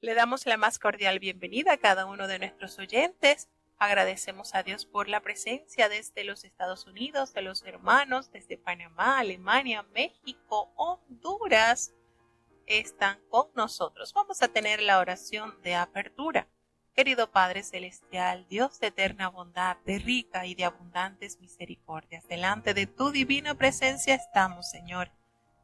Le damos la más cordial bienvenida a cada uno de nuestros oyentes. Agradecemos a Dios por la presencia desde los Estados Unidos, de los hermanos desde Panamá, Alemania, México, Honduras. Están con nosotros. Vamos a tener la oración de apertura. Querido Padre Celestial, Dios de eterna bondad, de rica y de abundantes misericordias, delante de tu divina presencia estamos, Señor.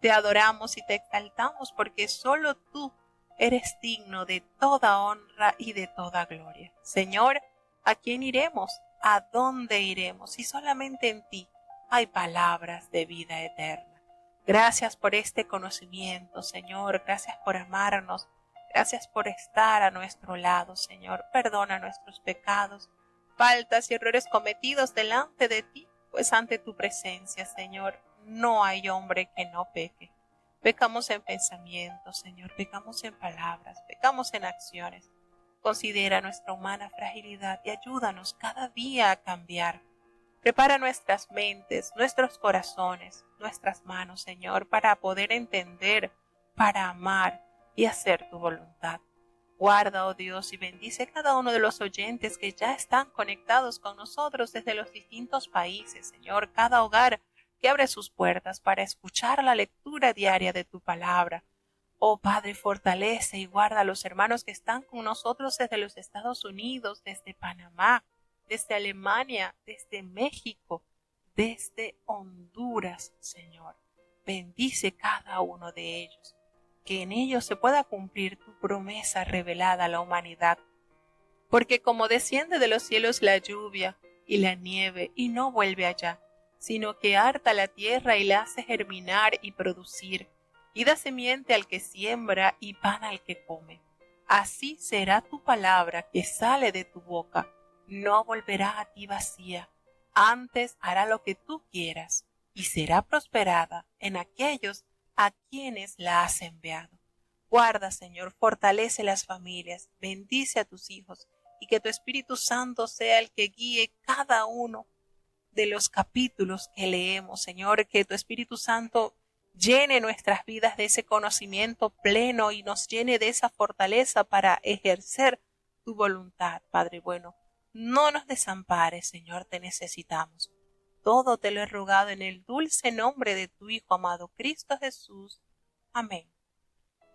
Te adoramos y te exaltamos porque solo tú eres digno de toda honra y de toda gloria. Señor, ¿a quién iremos? ¿A dónde iremos? Si solamente en ti hay palabras de vida eterna. Gracias por este conocimiento, Señor. Gracias por amarnos. Gracias por estar a nuestro lado, Señor. Perdona nuestros pecados, faltas y errores cometidos delante de ti, pues ante tu presencia, Señor, no hay hombre que no peque. Pecamos en pensamiento, Señor, pecamos en palabras, pecamos en acciones. Considera nuestra humana fragilidad y ayúdanos cada día a cambiar. Prepara nuestras mentes, nuestros corazones, nuestras manos, Señor, para poder entender, para amar y hacer tu voluntad. Guarda, oh Dios, y bendice cada uno de los oyentes que ya están conectados con nosotros desde los distintos países, Señor, cada hogar que abre sus puertas para escuchar la lectura diaria de tu palabra. Oh Padre, fortalece y guarda a los hermanos que están con nosotros desde los Estados Unidos, desde Panamá, desde Alemania, desde México, desde Honduras, Señor. Bendice cada uno de ellos, que en ellos se pueda cumplir tu promesa revelada a la humanidad. Porque como desciende de los cielos la lluvia y la nieve y no vuelve allá, sino que harta la tierra y la hace germinar y producir, y da semiente al que siembra y pan al que come. Así será tu palabra que sale de tu boca. No volverá a ti vacía, antes hará lo que tú quieras, y será prosperada en aquellos a quienes la has enviado. Guarda, Señor, fortalece las familias, bendice a tus hijos, y que tu Espíritu Santo sea el que guíe cada uno de los capítulos que leemos, Señor, que tu Espíritu Santo llene nuestras vidas de ese conocimiento pleno y nos llene de esa fortaleza para ejercer tu voluntad, Padre bueno. No nos desampares, Señor, te necesitamos. Todo te lo he rogado en el dulce nombre de tu Hijo amado, Cristo Jesús. Amén.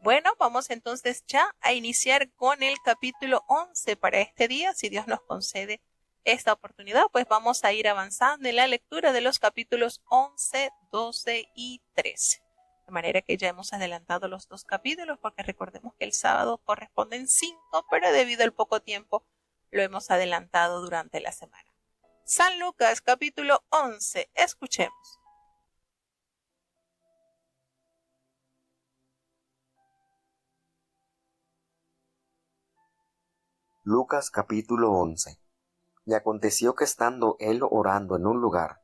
Bueno, vamos entonces ya a iniciar con el capítulo 11 para este día, si Dios nos concede esta oportunidad, pues vamos a ir avanzando en la lectura de los capítulos 11, 12 y 13. De manera que ya hemos adelantado los dos capítulos, porque recordemos que el sábado corresponden 5, pero debido al poco tiempo lo hemos adelantado durante la semana. San Lucas, capítulo 11. Escuchemos. Lucas, capítulo 11. Y aconteció que estando él orando en un lugar,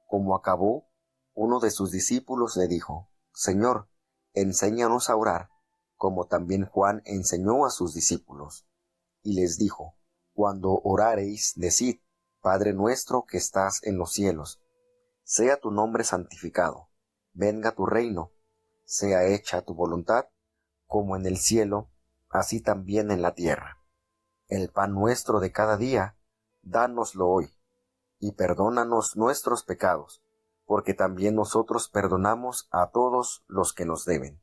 como acabó, uno de sus discípulos le dijo: Señor, enséñanos a orar, como también Juan enseñó a sus discípulos. Y les dijo: Cuando orareis, decid: Padre nuestro que estás en los cielos, sea tu nombre santificado, venga tu reino, sea hecha tu voluntad, como en el cielo, así también en la tierra. El pan nuestro de cada día, dánoslo hoy, y perdónanos nuestros pecados, porque también nosotros perdonamos a todos los que nos deben.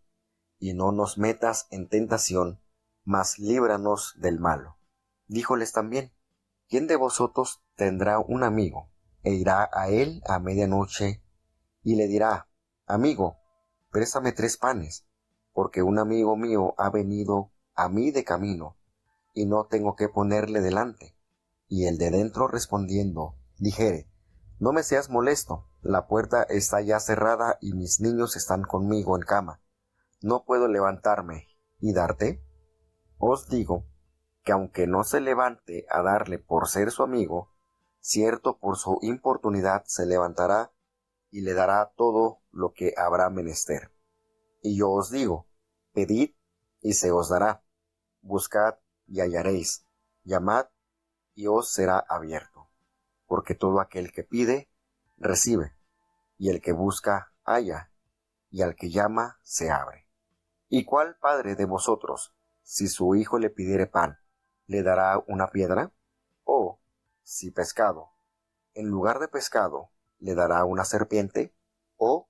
Y no nos metas en tentación, mas líbranos del malo. Díjoles también: ¿Quién de vosotros tendrá un amigo, e irá a él a medianoche, y le dirá: Amigo, préstame 3 panes, porque un amigo mío ha venido a mí de camino, y no tengo que ponerle delante? Y el de dentro respondiendo dijere: No me seas molesto, la puerta está ya cerrada y mis niños están conmigo en cama, no puedo levantarme y darte. Os digo que aunque no se levante a darle por ser su amigo, cierto por su importunidad se levantará y le dará todo lo que habrá menester. Y yo os digo: pedid y se os dará, buscad y hallaréis, llamad y os será abierto. Porque todo aquel que pide, recibe, y el que busca, halla, y al que llama, se abre. ¿Y cuál padre de vosotros, si su hijo le pidiere pan, ¿le dará una piedra? O, si pescado, en lugar de pescado, ¿le dará una serpiente? O,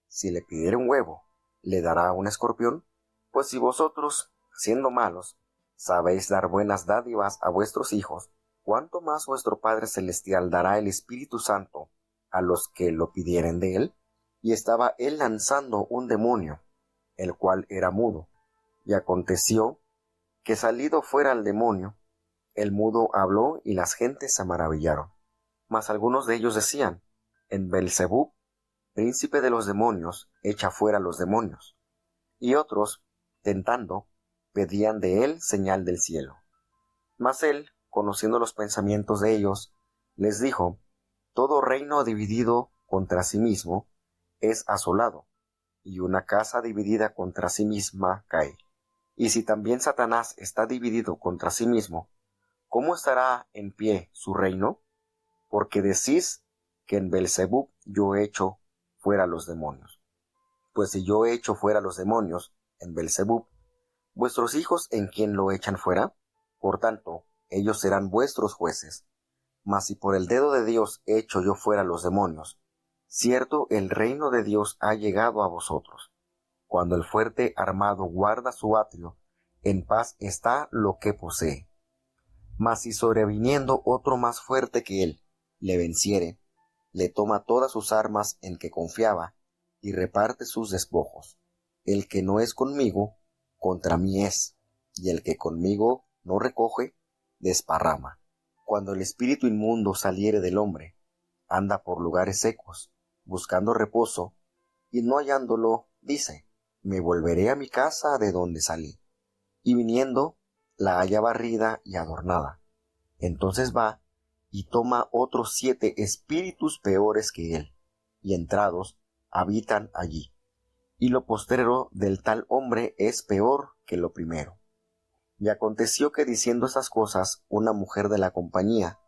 si le pidiere un huevo, ¿le dará un escorpión? Pues si vosotros, siendo malos, sabéis dar buenas dádivas a vuestros hijos, ¿cuánto más vuestro Padre Celestial dará el Espíritu Santo a los que lo pidieren de él? Y estaba él lanzando un demonio, el cual era mudo. Y aconteció que salido fuera el demonio, el mudo habló y las gentes se maravillaron. Mas algunos de ellos decían, en Beelzebub, príncipe de los demonios, echa fuera los demonios. Y otros, tentando, pedían de él señal del cielo. Mas él, conociendo los pensamientos de ellos, les dijo, todo reino dividido contra sí mismo es asolado, y una casa dividida contra sí misma cae. Y si también Satanás está dividido contra sí mismo, ¿cómo estará en pie su reino? Porque decís que en Beelzebub yo echo fuera los demonios. Pues si yo echo fuera los demonios en Beelzebub, ¿vuestros hijos en quién lo echan fuera? Por tanto, ellos serán vuestros jueces. Mas si por el dedo de Dios echo yo fuera los demonios, cierto el reino de Dios ha llegado a vosotros. Cuando el fuerte armado guarda su atrio, en paz está lo que posee. Mas si sobreviniendo otro más fuerte que él le venciere, le toma todas sus armas en que confiaba, y reparte sus despojos. El que no es conmigo, contra mí es, y el que conmigo no recoge, desparrama. Cuando el espíritu inmundo saliere del hombre, anda por lugares secos, buscando reposo, y no hallándolo, dice, me volveré a mi casa de donde salí. Y viniendo, la halla barrida y adornada. Entonces va, y toma otros 7 espíritus peores que él, y entrados, habitan allí. Y lo postrero del tal hombre es peor que lo primero. Y aconteció que diciendo estas cosas, una mujer de la compañía,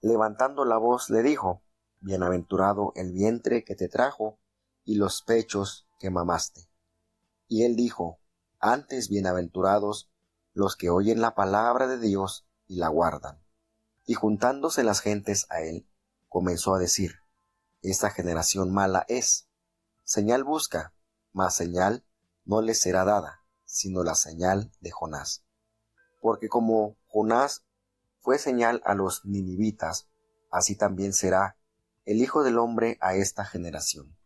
levantando la voz, le dijo, bienaventurado el vientre que te trajo, y los pechos que mamaste. Y él dijo, antes bienaventurados los que oyen la palabra de Dios y la guardan. Y juntándose las gentes a él, comenzó a decir, esta generación mala es, señal busca, mas señal no les será dada, sino la señal de Jonás. Porque como Jonás fue señal a los ninivitas, así también será el Hijo del Hombre a esta generación.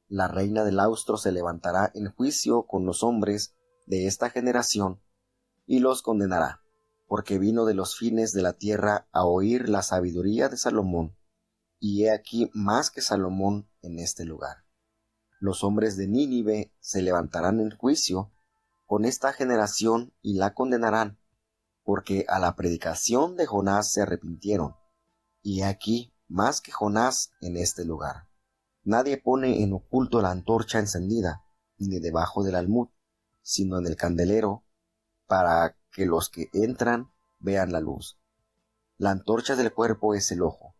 La reina del austro se levantará en juicio con los hombres de esta generación, y los condenará, porque vino de los fines de la tierra a oír la sabiduría de Salomón, y he aquí más que Salomón en este lugar. Los hombres de Nínive se levantarán en juicio con esta generación y la condenarán, porque a la predicación de Jonás se arrepintieron, y he aquí más que Jonás en este lugar. Nadie pone en oculto la antorcha encendida, ni debajo del almud, sino en el candelero, para que los que entran vean la luz. La antorcha del cuerpo es el ojo,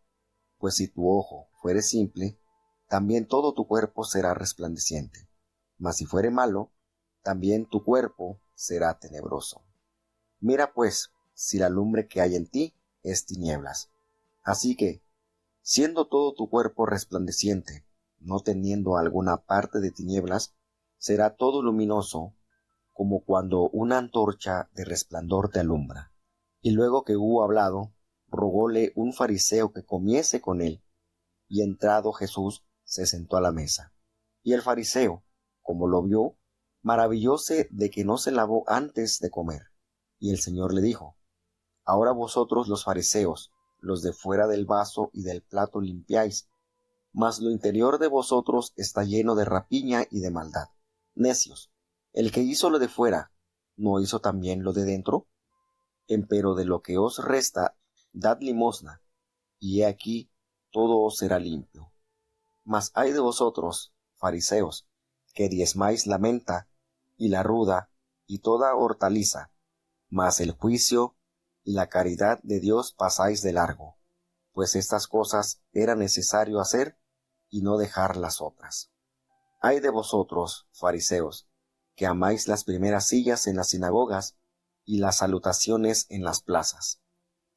pues si tu ojo fuere simple, también todo tu cuerpo será resplandeciente. Mas si fuere malo, también tu cuerpo será tenebroso. Mira pues, si la lumbre que hay en ti es tinieblas. Así que, siendo todo tu cuerpo resplandeciente, no teniendo alguna parte de tinieblas, será todo luminoso, como cuando una antorcha de resplandor te alumbra. Y luego que hubo hablado, rogóle un fariseo que comiese con él, y entrado Jesús, se sentó a la mesa. Y el fariseo, como lo vio, maravillóse de que no se lavó antes de comer. Y el Señor le dijo, ahora vosotros los fariseos, los de fuera del vaso y del plato limpiáis, mas lo interior de vosotros está lleno de rapiña y de maldad. Necios, el que hizo lo de fuera, ¿no hizo también lo de dentro? Empero de lo que os resta, dad limosna, y he aquí todo os será limpio. Mas ay de vosotros, fariseos, que diezmáis la menta, y la ruda, y toda hortaliza, mas el juicio y la caridad de Dios pasáis de largo, pues estas cosas era necesario hacer, y no dejar las otras. Ay de vosotros, fariseos, que amáis las primeras sillas en las sinagogas, y las salutaciones en las plazas.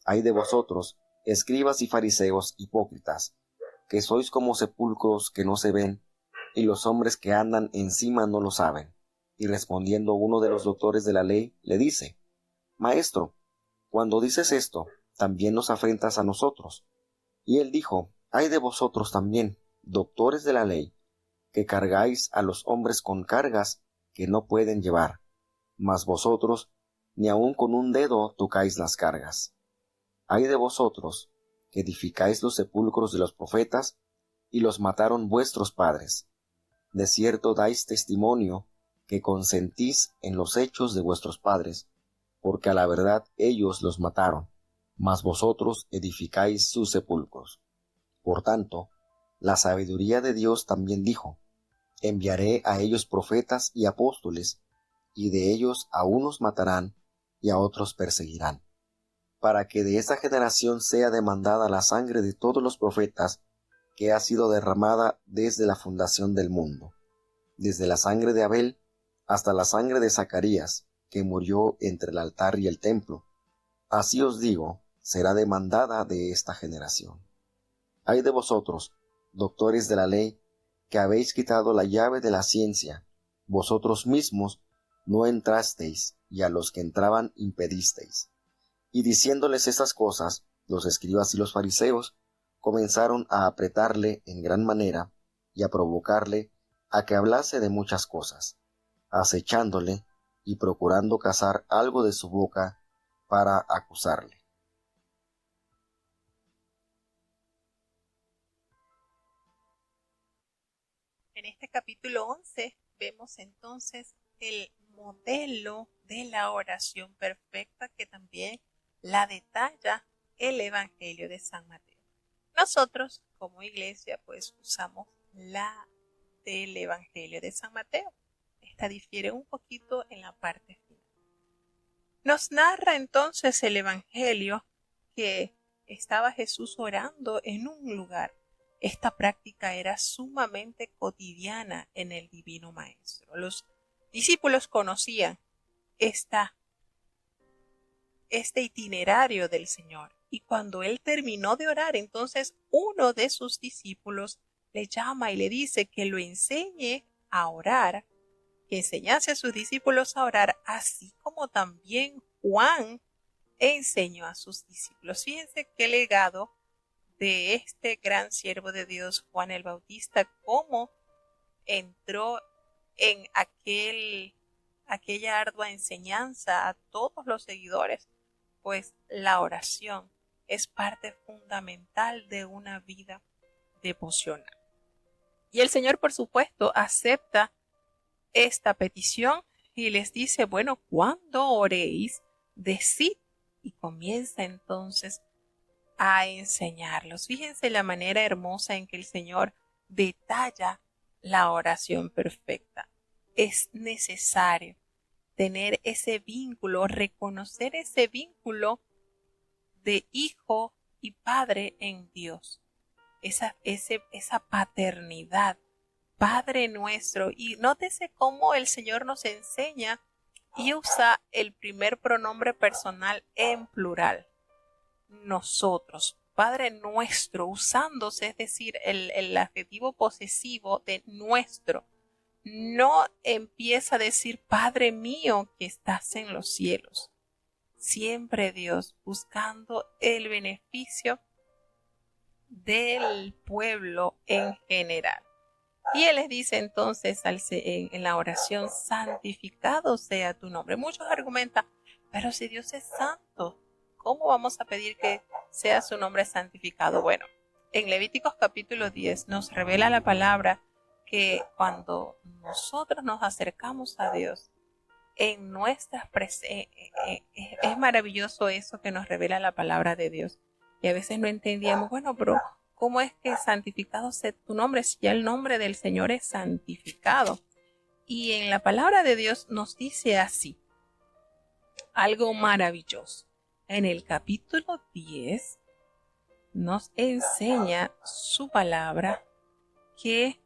Ay de vosotros, escribas y fariseos hipócritas, que sois como sepulcros que no se ven, y los hombres que andan encima no lo saben. Y respondiendo uno de los doctores de la ley, le dice: Maestro, cuando dices esto, también nos afrentas a nosotros. Y él dijo: Ay de vosotros también, doctores de la ley, que cargáis a los hombres con cargas que no pueden llevar, mas vosotros ni aun con un dedo tocáis las cargas. Ay de vosotros, que edificáis los sepulcros de los profetas, y los mataron vuestros padres. De cierto dais testimonio que consentís en los hechos de vuestros padres, porque a la verdad ellos los mataron, mas vosotros edificáis sus sepulcros. Por tanto, la sabiduría de Dios también dijo: Enviaré a ellos profetas y apóstoles, y de ellos a unos matarán y a otros perseguirán, para que de esa generación sea demandada la sangre de todos los profetas que ha sido derramada desde la fundación del mundo, desde la sangre de Abel hasta la sangre de Zacarías, que murió entre el altar y el templo. Así os digo, será demandada de esta generación. Ay de vosotros, doctores de la ley, que habéis quitado la llave de la ciencia, vosotros mismos no entrasteis, y a los que entraban impedisteis. Y diciéndoles estas cosas, los escribas y los fariseos comenzaron a apretarle en gran manera y a provocarle a que hablase de muchas cosas, acechándole y procurando cazar algo de su boca para acusarle. En este capítulo 11 vemos entonces el modelo de la oración perfecta que también la detalla el Evangelio de San Mateo. Nosotros como iglesia pues usamos la del Evangelio de San Mateo. Esta difiere un poquito en la parte final. Nos narra entonces el Evangelio que estaba Jesús orando en un lugar. Esta práctica era sumamente cotidiana en el Divino Maestro. Los discípulos conocían este itinerario del Señor. Y cuando él terminó de orar, entonces uno de sus discípulos le llama y le dice que lo enseñe a orar, que enseñase a sus discípulos a orar, así como también Juan enseñó a sus discípulos. Fíjense qué legado de este gran siervo de Dios, Juan el Bautista, cómo entró en aquella ardua enseñanza a todos los seguidores, pues la oración es parte fundamental de una vida devocional. Y el Señor, por supuesto, acepta esta petición y les dice: bueno, cuando oréis, decid, y comienza entonces a enseñarlos. Fíjense la manera hermosa en que el Señor detalla la oración perfecta. Es necesario tener ese vínculo, reconocer ese vínculo de hijo y padre en Dios. Esa paternidad, Padre nuestro. Y nótese cómo el Señor nos enseña y usa el primer pronombre personal en plural. Nosotros, Padre nuestro, usándose, es decir, el adjetivo posesivo de nuestro. No empieza a decir Padre mío que estás en los cielos. Siempre Dios buscando el beneficio del pueblo en general. Y Él les dice entonces en la oración: santificado sea tu nombre. Muchos argumentan: pero si Dios es santo, ¿cómo vamos a pedir que sea su nombre santificado? Bueno, en Levíticos capítulo 10 nos revela la palabra que cuando nosotros nos acercamos a Dios, en nuestras es maravilloso eso que nos revela la palabra de Dios. Y a veces no entendíamos, bueno, pero ¿cómo es que santificado sea tu nombre si ya el nombre del Señor es santificado? Y en la palabra de Dios nos dice así, algo maravilloso. En el capítulo 10 nos enseña su palabra que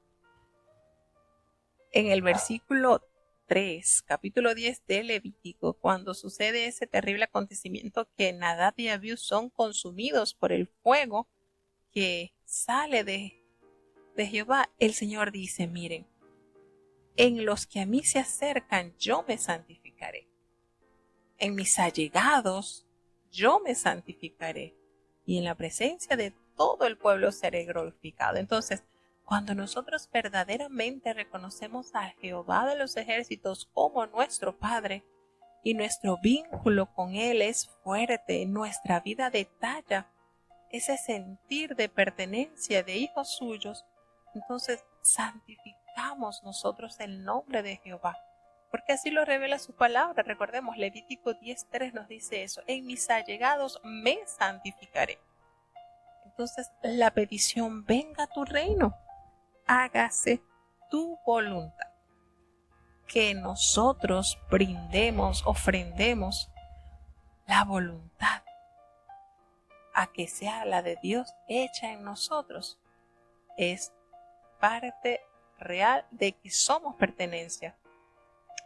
en el versículo 3, capítulo 10 de Levítico, cuando sucede ese terrible acontecimiento que Nadab y Abiú son consumidos por el fuego que sale de Jehová, el Señor dice, miren, en los que a mí se acercan yo me santificaré. En mis allegados yo me santificaré. Y en la presencia de todo el pueblo seré glorificado. Entonces, cuando nosotros verdaderamente reconocemos a Jehová de los ejércitos como nuestro Padre y nuestro vínculo con Él es fuerte, nuestra vida detalla ese sentir de pertenencia de hijos suyos, entonces santificamos nosotros el nombre de Jehová, porque así lo revela su palabra. Recordemos, Levítico 10:3 nos dice eso, en mis allegados me santificaré. Entonces la petición, venga tu reino, hágase tu voluntad. Que nosotros brindemos, ofrendemos la voluntad a que sea la de Dios hecha en nosotros. Es parte real de que somos pertenencia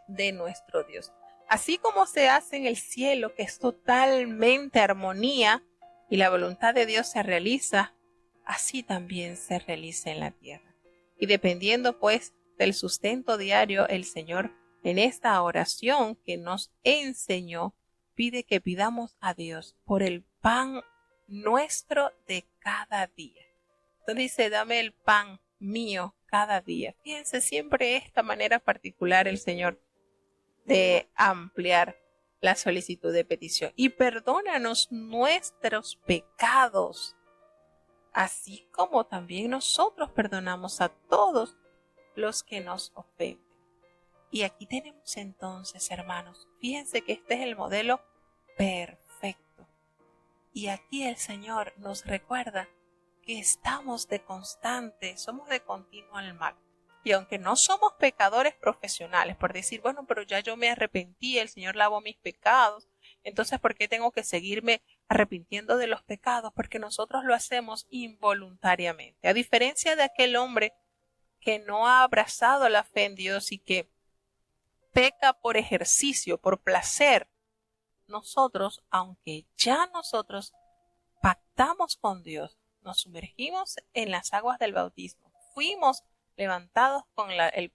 de nuestro Dios. Así como se hace en el cielo, que es totalmente armonía y la voluntad de Dios se realiza, así también se realiza en la tierra. Y dependiendo pues del sustento diario, el Señor en esta oración que nos enseñó, pide que pidamos a Dios por el pan nuestro de cada día. Entonces dice, dame el pan mío cada día. Fíjense, siempre esta manera particular el Señor de ampliar la solicitud de petición. Y perdónanos nuestros pecados, así como también nosotros perdonamos a todos los que nos ofenden. Y aquí tenemos entonces, hermanos, fíjense que este es el modelo perfecto. Y aquí el Señor nos recuerda que estamos somos de continuo al mal. Y aunque no somos pecadores profesionales, por decir, bueno, pero ya yo me arrepentí, el Señor lavó mis pecados, entonces ¿por qué tengo que seguirme arrepintiendo de los pecados? Porque nosotros lo hacemos involuntariamente. A diferencia de aquel hombre que no ha abrazado la fe en Dios y que peca por ejercicio, por placer, nosotros, aunque ya nosotros pactamos con Dios, nos sumergimos en las aguas del bautismo, fuimos levantados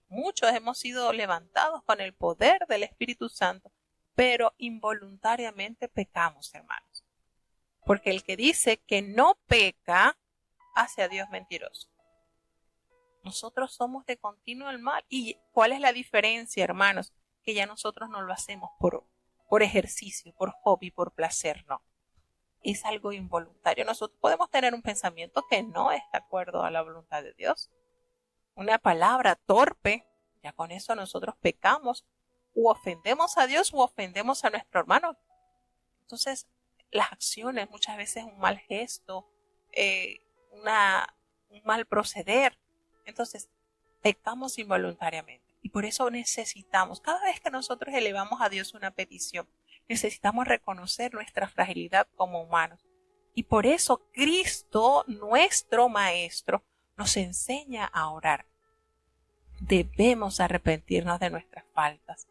muchos hemos sido levantados con el poder del Espíritu Santo, pero involuntariamente pecamos, hermanos. Porque el que dice que no peca, hace a Dios mentiroso. Nosotros somos de continuo el mal. ¿Y cuál es la diferencia, hermanos? Que ya nosotros no lo hacemos por ejercicio, por hobby, por placer, no. Es algo involuntario. Nosotros podemos tener un pensamiento que no es de acuerdo a la voluntad de Dios. Una palabra torpe, ya con eso nosotros pecamos, u ofendemos a Dios u ofendemos a nuestro hermano. Entonces, las acciones, muchas veces un mal gesto, un mal proceder. Entonces, pecamos involuntariamente. Y por eso necesitamos, cada vez que nosotros elevamos a Dios una petición, necesitamos reconocer nuestra fragilidad como humanos. Y por eso Cristo, nuestro Maestro, nos enseña a orar. Debemos arrepentirnos de nuestras faltas.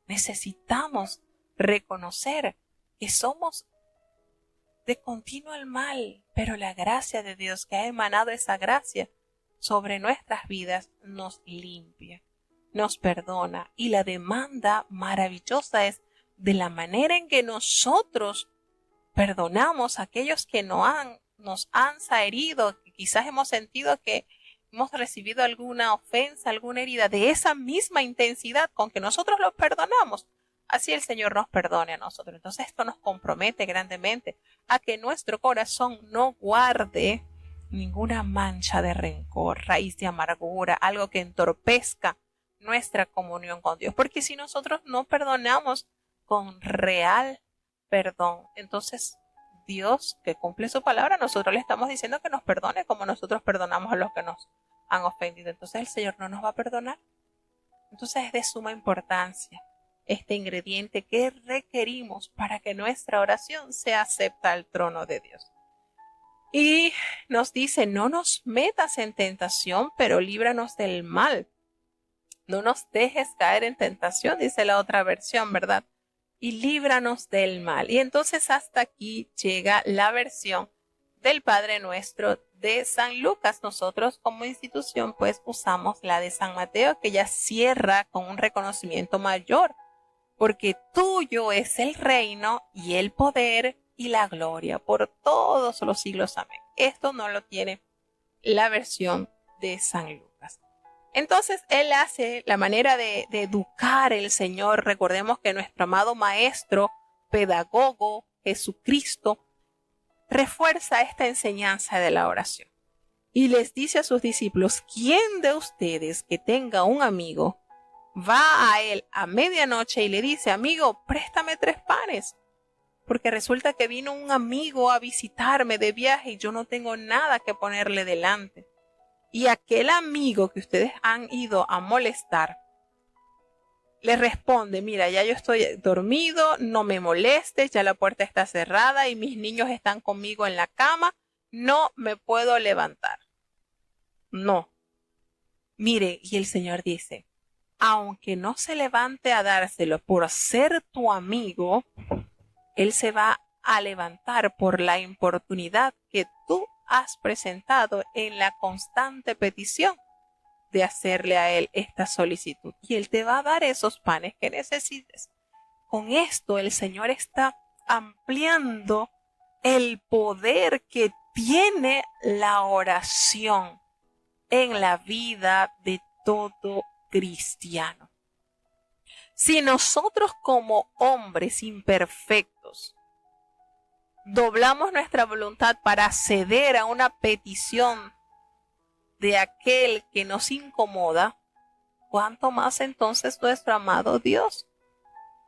Necesitamos reconocer que somos de continuo el mal, pero la gracia de Dios que ha emanado esa gracia sobre nuestras vidas nos limpia, nos perdona, y la demanda maravillosa es de la manera en que nosotros perdonamos a aquellos que nos han herido, que quizás hemos sentido que hemos recibido alguna ofensa, alguna herida, de esa misma intensidad con que nosotros los perdonamos. Así el Señor nos perdone a nosotros. Entonces esto nos compromete grandemente a que nuestro corazón no guarde ninguna mancha de rencor, raíz de amargura, algo que entorpezca nuestra comunión con Dios. Porque si nosotros no perdonamos con real perdón, entonces Dios, que cumple su palabra, nosotros le estamos diciendo que nos perdone como nosotros perdonamos a los que nos han ofendido. Entonces el Señor no nos va a perdonar. Entonces es de suma importancia este ingrediente que requerimos para que nuestra oración sea acepta al trono de Dios. Y nos dice, no nos metas en tentación, pero líbranos del mal. No nos dejes caer en tentación, dice la otra versión, ¿verdad? Y líbranos del mal. Y entonces hasta aquí llega la versión del Padre Nuestro de San Lucas. Nosotros como institución pues usamos la de San Mateo, que ya cierra con un reconocimiento mayor, porque tuyo es el reino y el poder y la gloria por todos los siglos. Amén. Esto no lo tiene la versión de San Lucas. Entonces él hace la manera de educar el Señor. Recordemos que nuestro amado Maestro, pedagogo, Jesucristo, refuerza esta enseñanza de la oración. Y les dice a sus discípulos, ¿quién de ustedes que tenga un amigo va a él a medianoche y le dice, amigo, préstame 3 panes? Porque resulta que vino un amigo a visitarme de viaje y yo no tengo nada que ponerle delante. Y aquel amigo que ustedes han ido a molestar le responde, mira, ya yo estoy dormido, no me molestes, ya la puerta está cerrada y mis niños están conmigo en la cama, no me puedo levantar. No. Mire, y el Señor dice, aunque no se levante a dárselo por ser tu amigo, Él se va a levantar por la importunidad que tú has presentado en la constante petición de hacerle a Él esta solicitud. Y Él te va a dar esos panes que necesites. Con esto el Señor está ampliando el poder que tiene la oración en la vida de todo cristiano. Si nosotros como hombres imperfectos doblamos nuestra voluntad para ceder a una petición de aquel que nos incomoda, ¿cuánto más entonces nuestro amado Dios?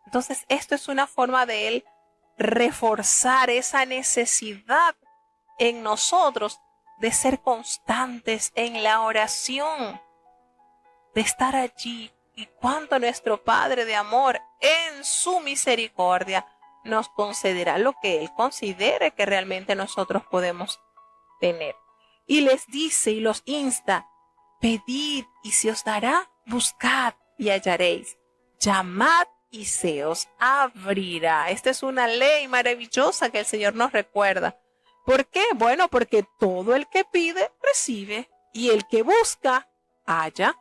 Entonces esto es una forma de Él reforzar esa necesidad en nosotros de ser constantes en la oración, de estar allí. Y cuánto nuestro Padre de amor en su misericordia nos concederá lo que Él considere que realmente nosotros podemos tener. Y les dice y los insta, pedid y se os dará, buscad y hallaréis, llamad y se os abrirá. Esta es una ley maravillosa que el Señor nos recuerda. ¿Por qué? Bueno, porque todo el que pide, recibe, y el que busca, halla,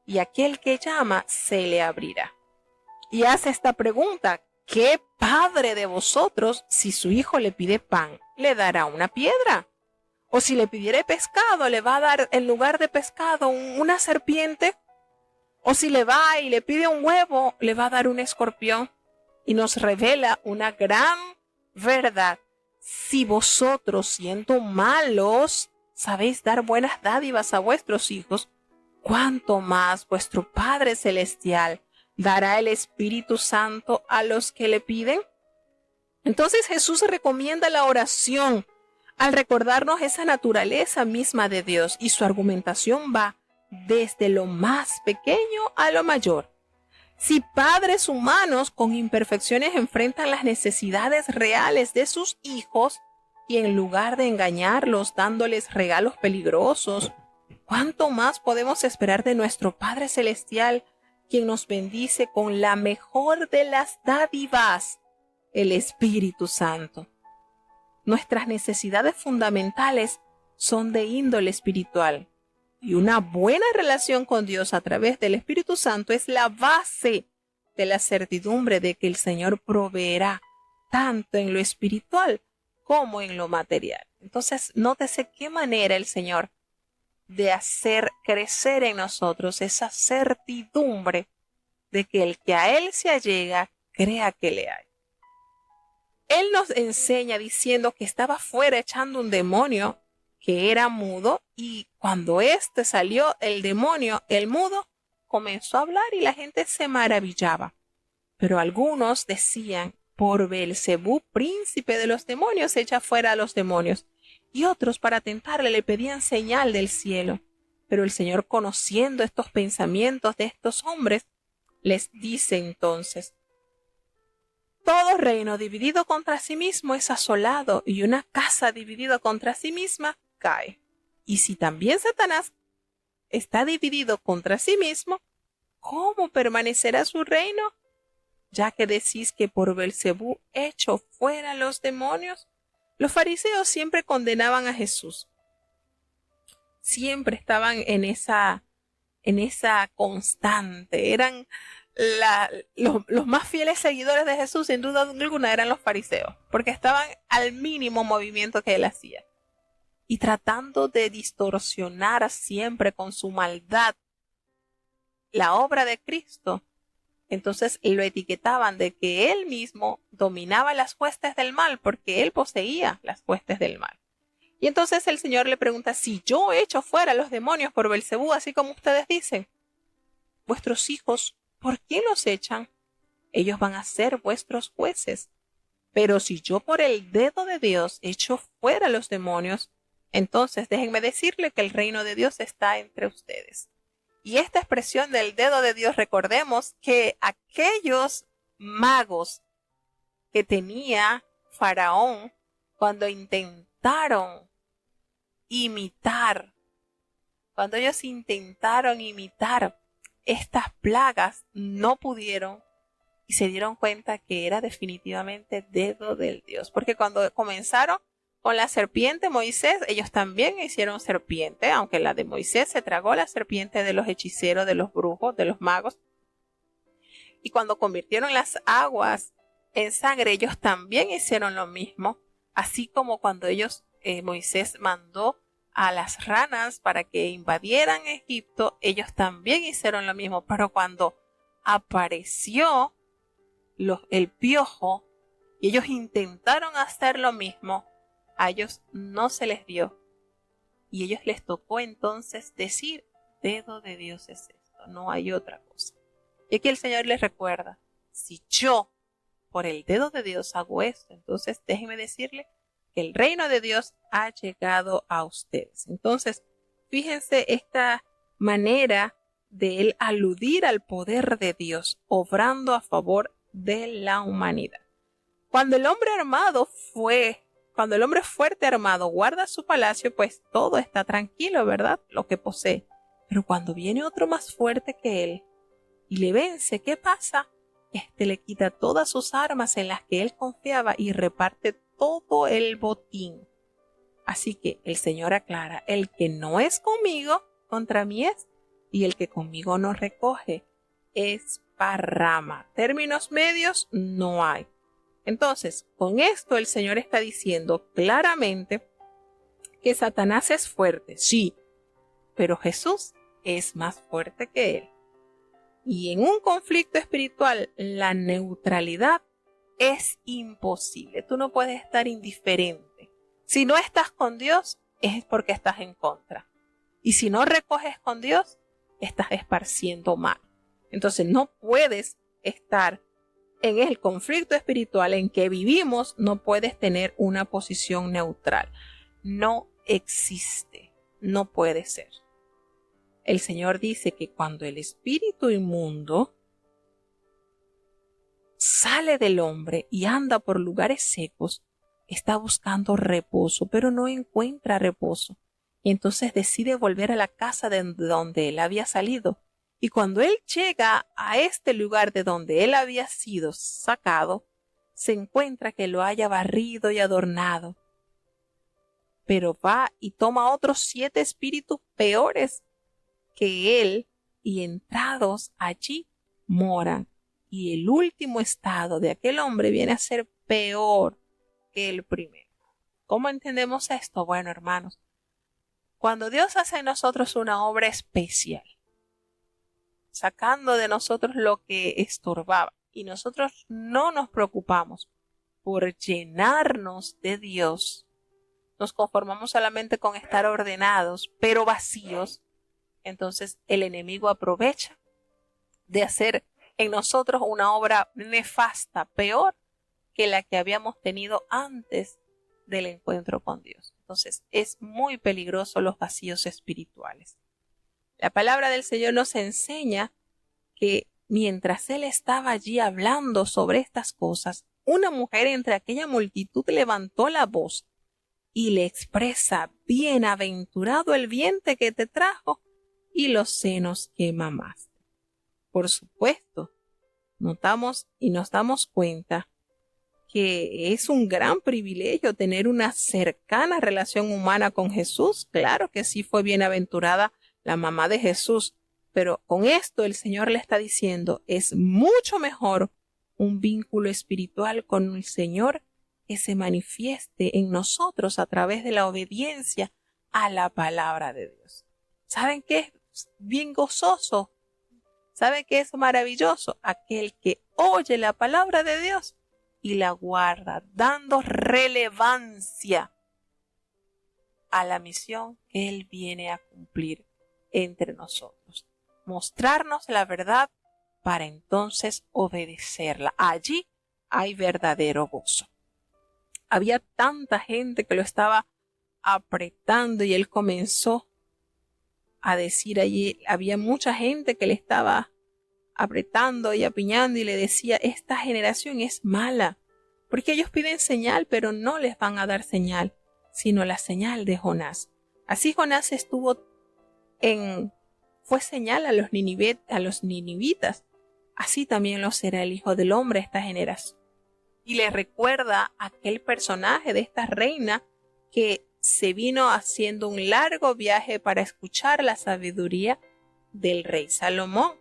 y aquel que llama, se le abrirá. Y hace esta pregunta, ¿qué padre de vosotros, si su hijo le pide pan, le dará una piedra? O si le pidiere pescado, ¿le va a dar en lugar de pescado una serpiente? O si le va y le pide un huevo, ¿le va a dar un escorpión? Y nos revela una gran verdad. Si vosotros, siendo malos, sabéis dar buenas dádivas a vuestros hijos, ¿cuánto más vuestro Padre Celestial dará el Espíritu Santo a los que le piden? Entonces Jesús recomienda la oración al recordarnos esa naturaleza misma de Dios, y su argumentación va desde lo más pequeño a lo mayor. Si padres humanos con imperfecciones enfrentan las necesidades reales de sus hijos y en lugar de engañarlos dándoles regalos peligrosos, ¿cuánto más podemos esperar de nuestro Padre Celestial, quien nos bendice con la mejor de las dádivas, el Espíritu Santo? Nuestras necesidades fundamentales son de índole espiritual, y una buena relación con Dios a través del Espíritu Santo es la base de la certidumbre de que el Señor proveerá tanto en lo espiritual como en lo material. Entonces, nótese qué manera el Señor de hacer crecer en nosotros esa certidumbre de que el que a Él se allega, crea que le hay. Él nos enseña diciendo que estaba fuera echando un demonio que era mudo, y cuando éste salió el demonio, el mudo, comenzó a hablar y la gente se maravillaba. Pero algunos decían, por Beelzebú, príncipe de los demonios, echa fuera a los demonios. Y otros, para tentarle, le pedían señal del cielo. Pero el Señor, conociendo estos pensamientos de estos hombres, les dice entonces: todo reino dividido contra sí mismo es asolado, y una casa dividida contra sí misma cae. Y si también Satanás está dividido contra sí mismo, ¿cómo permanecerá su reino? Ya que decís que por Belcebú echo fuera los demonios. Los fariseos siempre condenaban a Jesús. Siempre estaban en esa constante. Eran los más fieles seguidores de Jesús, sin duda alguna, eran los fariseos, porque estaban al mínimo movimiento que él hacía. Y tratando de distorsionar siempre con su maldad la obra de Cristo, entonces lo etiquetaban de que él mismo dominaba las huestes del mal, porque él poseía las huestes del mal. Y entonces el Señor le pregunta, si yo echo fuera los demonios por Belcebú, así como ustedes dicen, vuestros hijos, ¿por qué los echan? Ellos van a ser vuestros jueces. Pero si yo por el dedo de Dios echo fuera los demonios, entonces déjenme decirle que el reino de Dios está entre ustedes. Y esta expresión del dedo de Dios, recordemos que aquellos magos que tenía Faraón cuando intentaron imitar estas plagas, no pudieron y se dieron cuenta que era definitivamente dedo del Dios. Porque cuando comenzaron con la serpiente Moisés, ellos también hicieron serpiente, aunque la de Moisés se tragó la serpiente de los hechiceros, de los brujos, de los magos. Y cuando convirtieron las aguas en sangre, ellos también hicieron lo mismo, así como cuando Moisés mandó a las ranas para que invadieran Egipto, ellos también hicieron lo mismo. Pero cuando apareció el piojo y ellos intentaron hacer lo mismo, a ellos no se les dio. Y a ellos les tocó entonces decir, dedo de Dios es esto, no hay otra cosa. Y aquí el Señor les recuerda, si yo por el dedo de Dios hago esto, entonces déjenme decirle que el reino de Dios ha llegado a ustedes. Entonces, fíjense esta manera de él aludir al poder de Dios, obrando a favor de la humanidad. Cuando el hombre fuerte armado guarda su palacio, pues todo está tranquilo, ¿verdad? Lo que posee. Pero cuando viene otro más fuerte que él y le vence, ¿qué pasa? Le quita todas sus armas en las que él confiaba y reparte todo el botín. Así que el Señor aclara, el que no es conmigo, contra mí es, y el que conmigo no recoge, esparrama. Términos medios no hay. Entonces, con esto el Señor está diciendo claramente que Satanás es fuerte, sí, pero Jesús es más fuerte que él. Y en un conflicto espiritual, la neutralidad es imposible. Tú no puedes estar indiferente. Si no estás con Dios, es porque estás en contra. Y si no recoges con Dios, estás esparciendo mal. Entonces no puedes estar en el conflicto espiritual en que vivimos, no puedes tener una posición neutral. No existe, no puede ser. El Señor dice que cuando el espíritu inmundo sale del hombre y anda por lugares secos, está buscando reposo, pero no encuentra reposo. Y entonces decide volver a la casa de donde él había salido. Y cuando él llega a este lugar de donde él había sido sacado, se encuentra que lo haya barrido y adornado. Pero va y toma otros 7 espíritus peores que él, y entrados allí moran. Y el último estado de aquel hombre viene a ser peor que el primero. ¿Cómo entendemos esto? Bueno, hermanos, cuando Dios hace en nosotros una obra especial, sacando de nosotros lo que estorbaba, y nosotros no nos preocupamos por llenarnos de Dios, nos conformamos solamente con estar ordenados, pero vacíos, entonces el enemigo aprovecha de hacer en nosotros una obra nefasta, peor que la que habíamos tenido antes del encuentro con Dios. Entonces es muy peligroso los vacíos espirituales. La palabra del Señor nos enseña que mientras él estaba allí hablando sobre estas cosas, una mujer entre aquella multitud levantó la voz y le expresa: bienaventurado el vientre que te trajo y los senos que mamaste. por supuesto, notamos y nos damos cuenta que es un gran privilegio tener una cercana relación humana con Jesús. Claro que sí fue bienaventurada la mamá de Jesús, pero con esto el Señor le está diciendo, es mucho mejor un vínculo espiritual con el Señor que se manifieste en nosotros a través de la obediencia a la palabra de Dios. ¿Saben qué es bien gozoso? ¿Saben qué es maravilloso? Aquel que oye la palabra de Dios y la guarda, dando relevancia a la misión que Él viene a cumplir entre nosotros. Mostrarnos la verdad para entonces obedecerla. Allí hay verdadero gozo. Había tanta gente que lo estaba apretando y Él comenzó a decir allí, había mucha gente que le estaba apretando y apiñando y le decía, esta generación es mala, porque ellos piden señal, pero no les van a dar señal, sino la señal de Jonás. Así Jonás fue señal a los ninivitas, así también lo será el Hijo del Hombre a esta generación. Y le recuerda a aquel personaje de esta reina que se vino haciendo un largo viaje para escuchar la sabiduría del rey Salomón.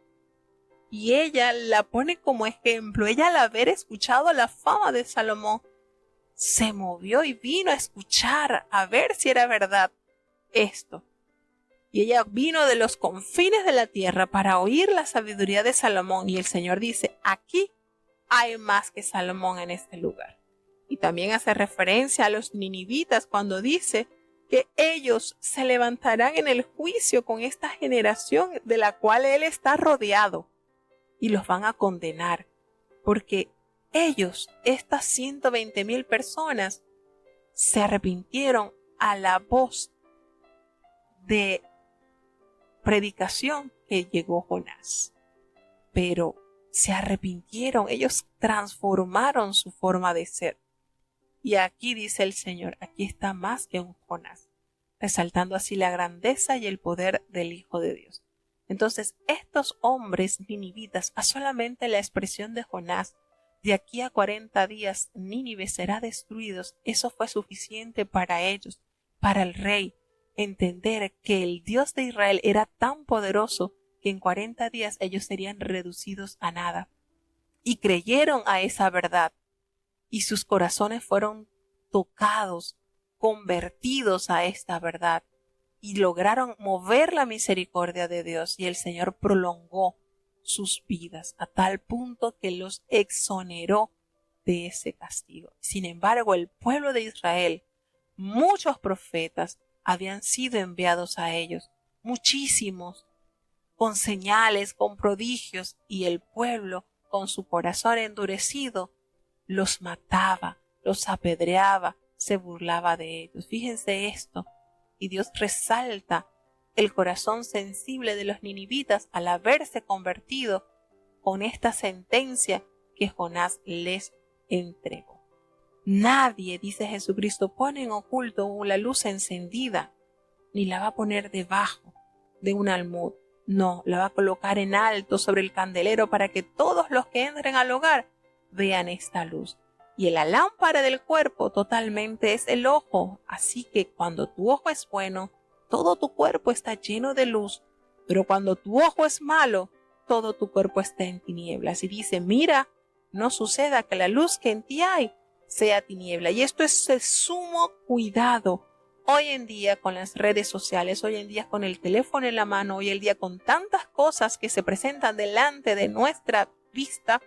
Y ella la pone como ejemplo. Ella, al haber escuchado la fama de Salomón, se movió y vino a escuchar, a ver si era verdad esto. Y ella vino de los confines de la tierra para oír la sabiduría de Salomón. Y el Señor dice, aquí hay más que Salomón en este lugar. Y también hace referencia a los ninivitas cuando dice que ellos se levantarán en el juicio con esta generación de la cual él está rodeado y los van a condenar, porque ellos, estas 120,000 personas, se arrepintieron a la voz de predicación que llegó Jonás. Pero se arrepintieron, ellos transformaron su forma de ser. Y aquí dice el Señor, aquí está más que un Jonás, resaltando así la grandeza y el poder del Hijo de Dios. Entonces, estos hombres ninivitas, a solamente la expresión de Jonás, de aquí a 40 días Nínive será destruido, eso fue suficiente para ellos, para el rey, entender que el Dios de Israel era tan poderoso que en 40 días ellos serían reducidos a nada. Y creyeron a esa verdad. Y sus corazones fueron tocados, convertidos a esta verdad. Y lograron mover la misericordia de Dios. Y el Señor prolongó sus vidas a tal punto que los exoneró de ese castigo. Sin embargo, el pueblo de Israel, muchos profetas habían sido enviados a ellos. Muchísimos, con señales, con prodigios. Y el pueblo, con su corazón endurecido, los mataba, los apedreaba, se burlaba de ellos. Fíjense esto. Y Dios resalta el corazón sensible de los ninivitas al haberse convertido con esta sentencia que Jonás les entregó. Nadie, dice Jesucristo, pone en oculto la luz encendida, ni la va a poner debajo de un almud. No, la va a colocar en alto sobre el candelero para que todos los que entren al hogar vean esta luz. Y la lámpara del cuerpo totalmente es el ojo. Así que cuando tu ojo es bueno, todo tu cuerpo está lleno de luz. Pero cuando tu ojo es malo, todo tu cuerpo está en tinieblas. Y dice, mira, no suceda que la luz que en ti hay sea tiniebla. Y esto es el sumo cuidado. Hoy en día con las redes sociales, hoy en día con el teléfono en la mano, hoy en día con tantas cosas que se presentan delante de nuestra vista,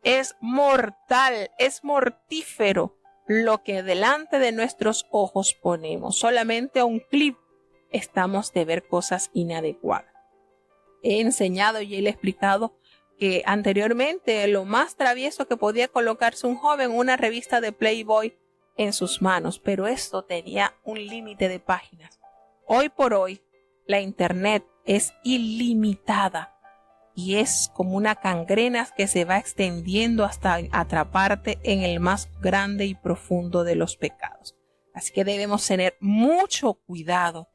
es mortal, es mortífero lo que delante de nuestros ojos ponemos. Solamente a un clip estamos de ver cosas inadecuadas. He enseñado y he explicado que anteriormente lo más travieso que podía colocarse un joven, una revista de Playboy en sus manos, pero esto tenía un límite de páginas. Hoy por hoy, la internet es ilimitada y es como una gangrena que se va extendiendo hasta atraparte en el más grande y profundo de los pecados. Así que debemos tener mucho cuidado,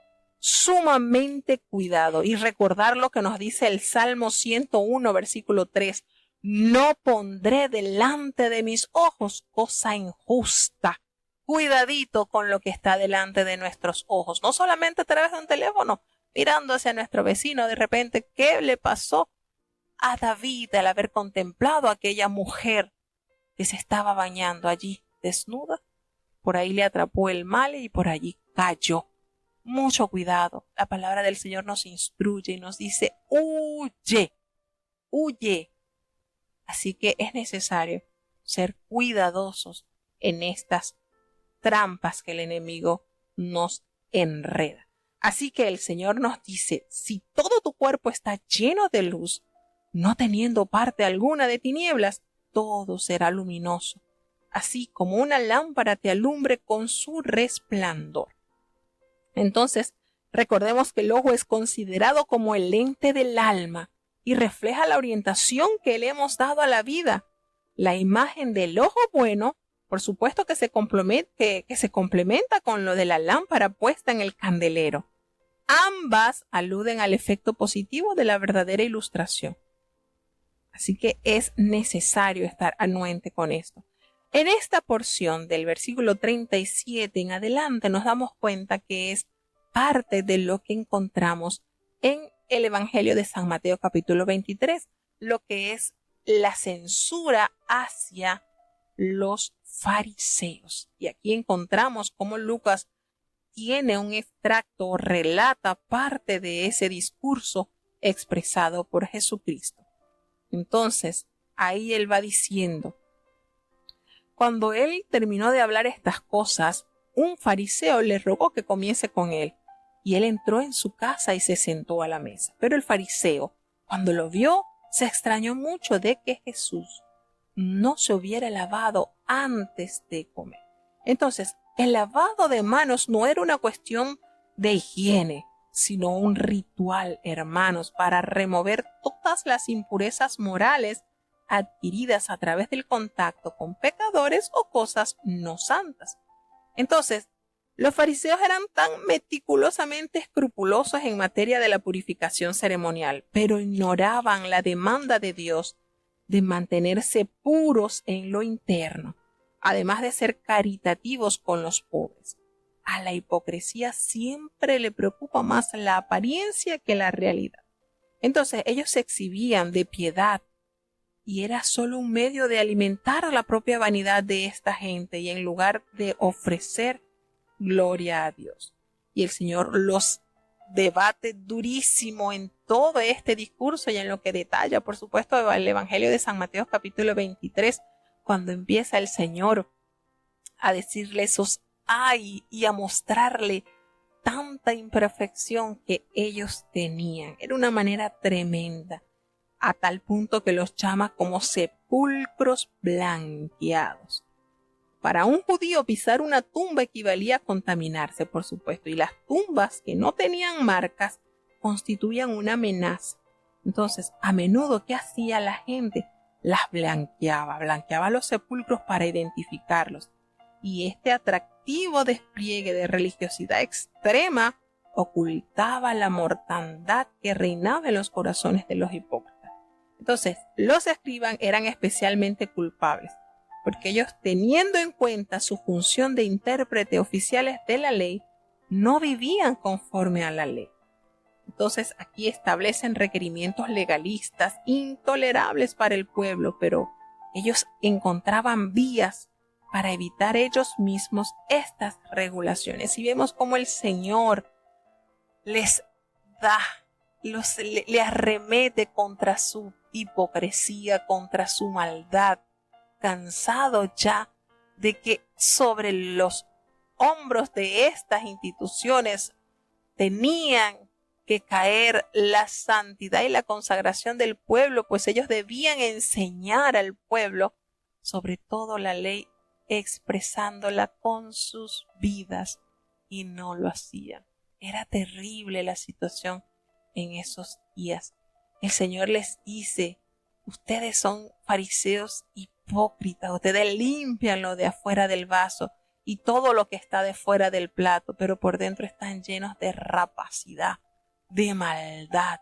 sumamente cuidado y recordar lo que nos dice el Salmo 101, versículo 3. No pondré delante de mis ojos cosa injusta. Cuidadito con lo que está delante de nuestros ojos, no solamente a través de un teléfono, mirando hacia nuestro vecino, de repente, ¿qué le pasó a David al haber contemplado a aquella mujer que se estaba bañando allí desnuda? Por ahí le atrapó el mal y por allí cayó. Mucho cuidado. La palabra del Señor nos instruye y nos dice, huye, huye. Así que es necesario ser cuidadosos en estas trampas que el enemigo nos enreda. Así que el Señor nos dice, si todo tu cuerpo está lleno de luz, no teniendo parte alguna de tinieblas, todo será luminoso, así como una lámpara te alumbre con su resplandor. Entonces, recordemos que el ojo es considerado como el lente del alma y refleja la orientación que le hemos dado a la vida. La imagen del ojo bueno, por supuesto que se complementa con lo de la lámpara puesta en el candelero. Ambas aluden al efecto positivo de la verdadera ilustración. Así que es necesario estar anuente con esto. En esta porción del versículo 37 en adelante nos damos cuenta que es parte de lo que encontramos en el Evangelio de San Mateo capítulo 23, lo que es la censura hacia los fariseos. Y aquí encontramos cómo Lucas tiene un extracto o relata parte de ese discurso expresado por Jesucristo. Entonces, ahí él va diciendo, cuando él terminó de hablar estas cosas, un fariseo le rogó que comiese con él, y él entró en su casa y se sentó a la mesa. Pero el fariseo, cuando lo vio, se extrañó mucho de que Jesús no se hubiera lavado antes de comer. Entonces, el lavado de manos no era una cuestión de higiene, sino un ritual, hermanos, para remover todas las impurezas morales adquiridas a través del contacto con pecadores o cosas no santas. Entonces, los fariseos eran tan meticulosamente escrupulosos en materia de la purificación ceremonial, pero ignoraban la demanda de Dios de mantenerse puros en lo interno, además de ser caritativos con los pobres. A la hipocresía siempre le preocupa más la apariencia que la realidad. Entonces ellos se exhibían de piedad y era solo un medio de alimentar la propia vanidad de esta gente y en lugar de ofrecer gloria a Dios. Y el Señor los debate durísimo en todo este discurso y en lo que detalla, por supuesto, el Evangelio de San Mateo capítulo 23, cuando empieza el Señor a decirle esos ay y a mostrarle tanta imperfección que ellos tenían. Era una manera tremenda, a tal punto que los llama como sepulcros blanqueados. Para un judío pisar una tumba equivalía a contaminarse, por supuesto, y las tumbas que no tenían marcas constituían una amenaza. Entonces, a menudo, ¿qué hacía la gente? Las blanqueaba los sepulcros para identificarlos. Y este atractivo despliegue de religiosidad extrema ocultaba la mortandad que reinaba en los corazones de los hipócritas. Entonces, los escribas eran especialmente culpables, porque ellos, teniendo en cuenta su función de intérprete oficiales de la ley, no vivían conforme a la ley. Entonces aquí establecen requerimientos legalistas intolerables para el pueblo, pero ellos encontraban vías para evitar ellos mismos estas regulaciones. Y vemos cómo el Señor les da, le arremete contra su hipocresía, contra su maldad, cansado ya de que sobre los hombros de estas instituciones tenían que caer la santidad y la consagración del pueblo, pues ellos debían enseñar al pueblo sobre todo la ley, expresándola con sus vidas, y no lo hacían. Era terrible la situación en esos días. El Señor les dice: ustedes son fariseos hipócritas, ustedes limpian lo de afuera del vaso y todo lo que está de fuera del plato, pero por dentro están llenos de rapacidad, de maldad.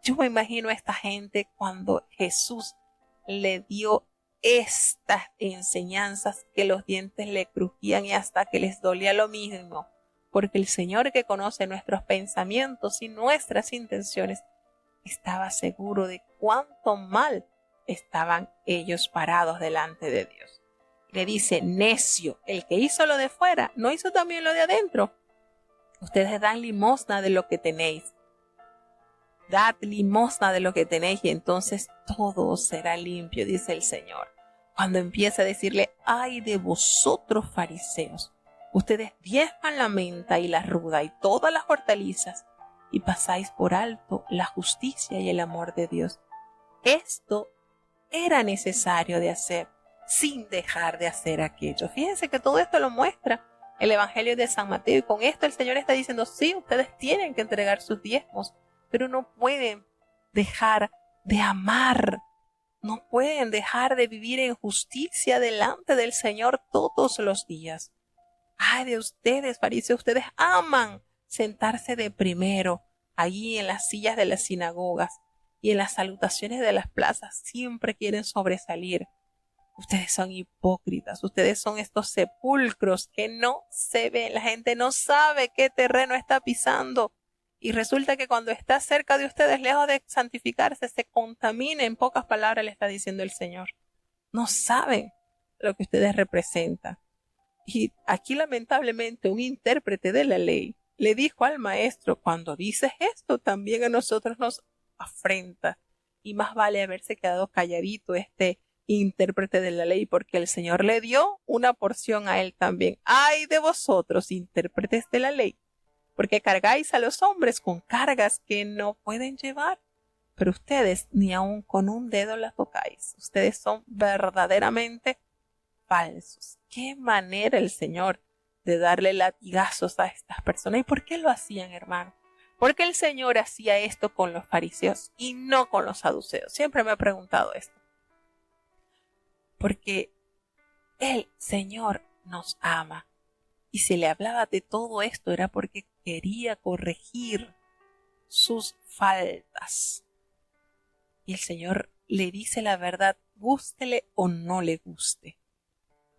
Yo me imagino a esta gente cuando Jesús le dio estas enseñanzas que los dientes le crujían y hasta que les dolía lo mismo, porque el Señor que conoce nuestros pensamientos y nuestras intenciones estaba seguro de cuánto mal estaban ellos parados delante de Dios. Le dice, necio, el que hizo lo de fuera, ¿no hizo también lo de adentro? Ustedes dan limosna de lo que tenéis. Dad limosna de lo que tenéis y entonces todo será limpio, dice el Señor. Cuando empieza a decirle, ay de vosotros fariseos, ustedes diezman la menta y la ruda y todas las hortalizas y pasáis por alto la justicia y el amor de Dios. Esto era necesario de hacer sin dejar de hacer aquello. Fíjense que todo esto lo muestra el Evangelio de San Mateo y con esto el Señor está diciendo, sí, ustedes tienen que entregar sus diezmos, pero no pueden dejar de amar, no pueden dejar de vivir en justicia delante del Señor todos los días. Ay de ustedes, fariseos, ustedes aman sentarse de primero allí en las sillas de las sinagogas y en las salutaciones de las plazas, siempre quieren sobresalir. Ustedes son hipócritas, ustedes son estos sepulcros que no se ven, la gente no sabe qué terreno está pisando. Y resulta que cuando está cerca de ustedes, lejos de santificarse, se contamina. En pocas palabras le está diciendo el Señor. No saben lo que ustedes representan. Y aquí lamentablemente un intérprete de la ley le dijo al maestro, cuando dices esto, también a nosotros nos afrenta. Y más vale haberse quedado calladito este intérprete de la ley, porque el Señor le dio una porción a él también. ¡Ay de vosotros, intérpretes de la ley! Porque cargáis a los hombres con cargas que no pueden llevar, pero ustedes ni aun con un dedo las tocáis. Ustedes son verdaderamente falsos. Qué manera el Señor de darle latigazos a estas personas. ¿Y por qué lo hacían, hermano? ¿Por qué el Señor hacía esto con los fariseos y no con los saduceos? Siempre me he preguntado esto. Porque el Señor nos ama. Y si le hablaba de todo esto era porque quería corregir sus faltas. Y el Señor le dice la verdad, gústele o no le guste.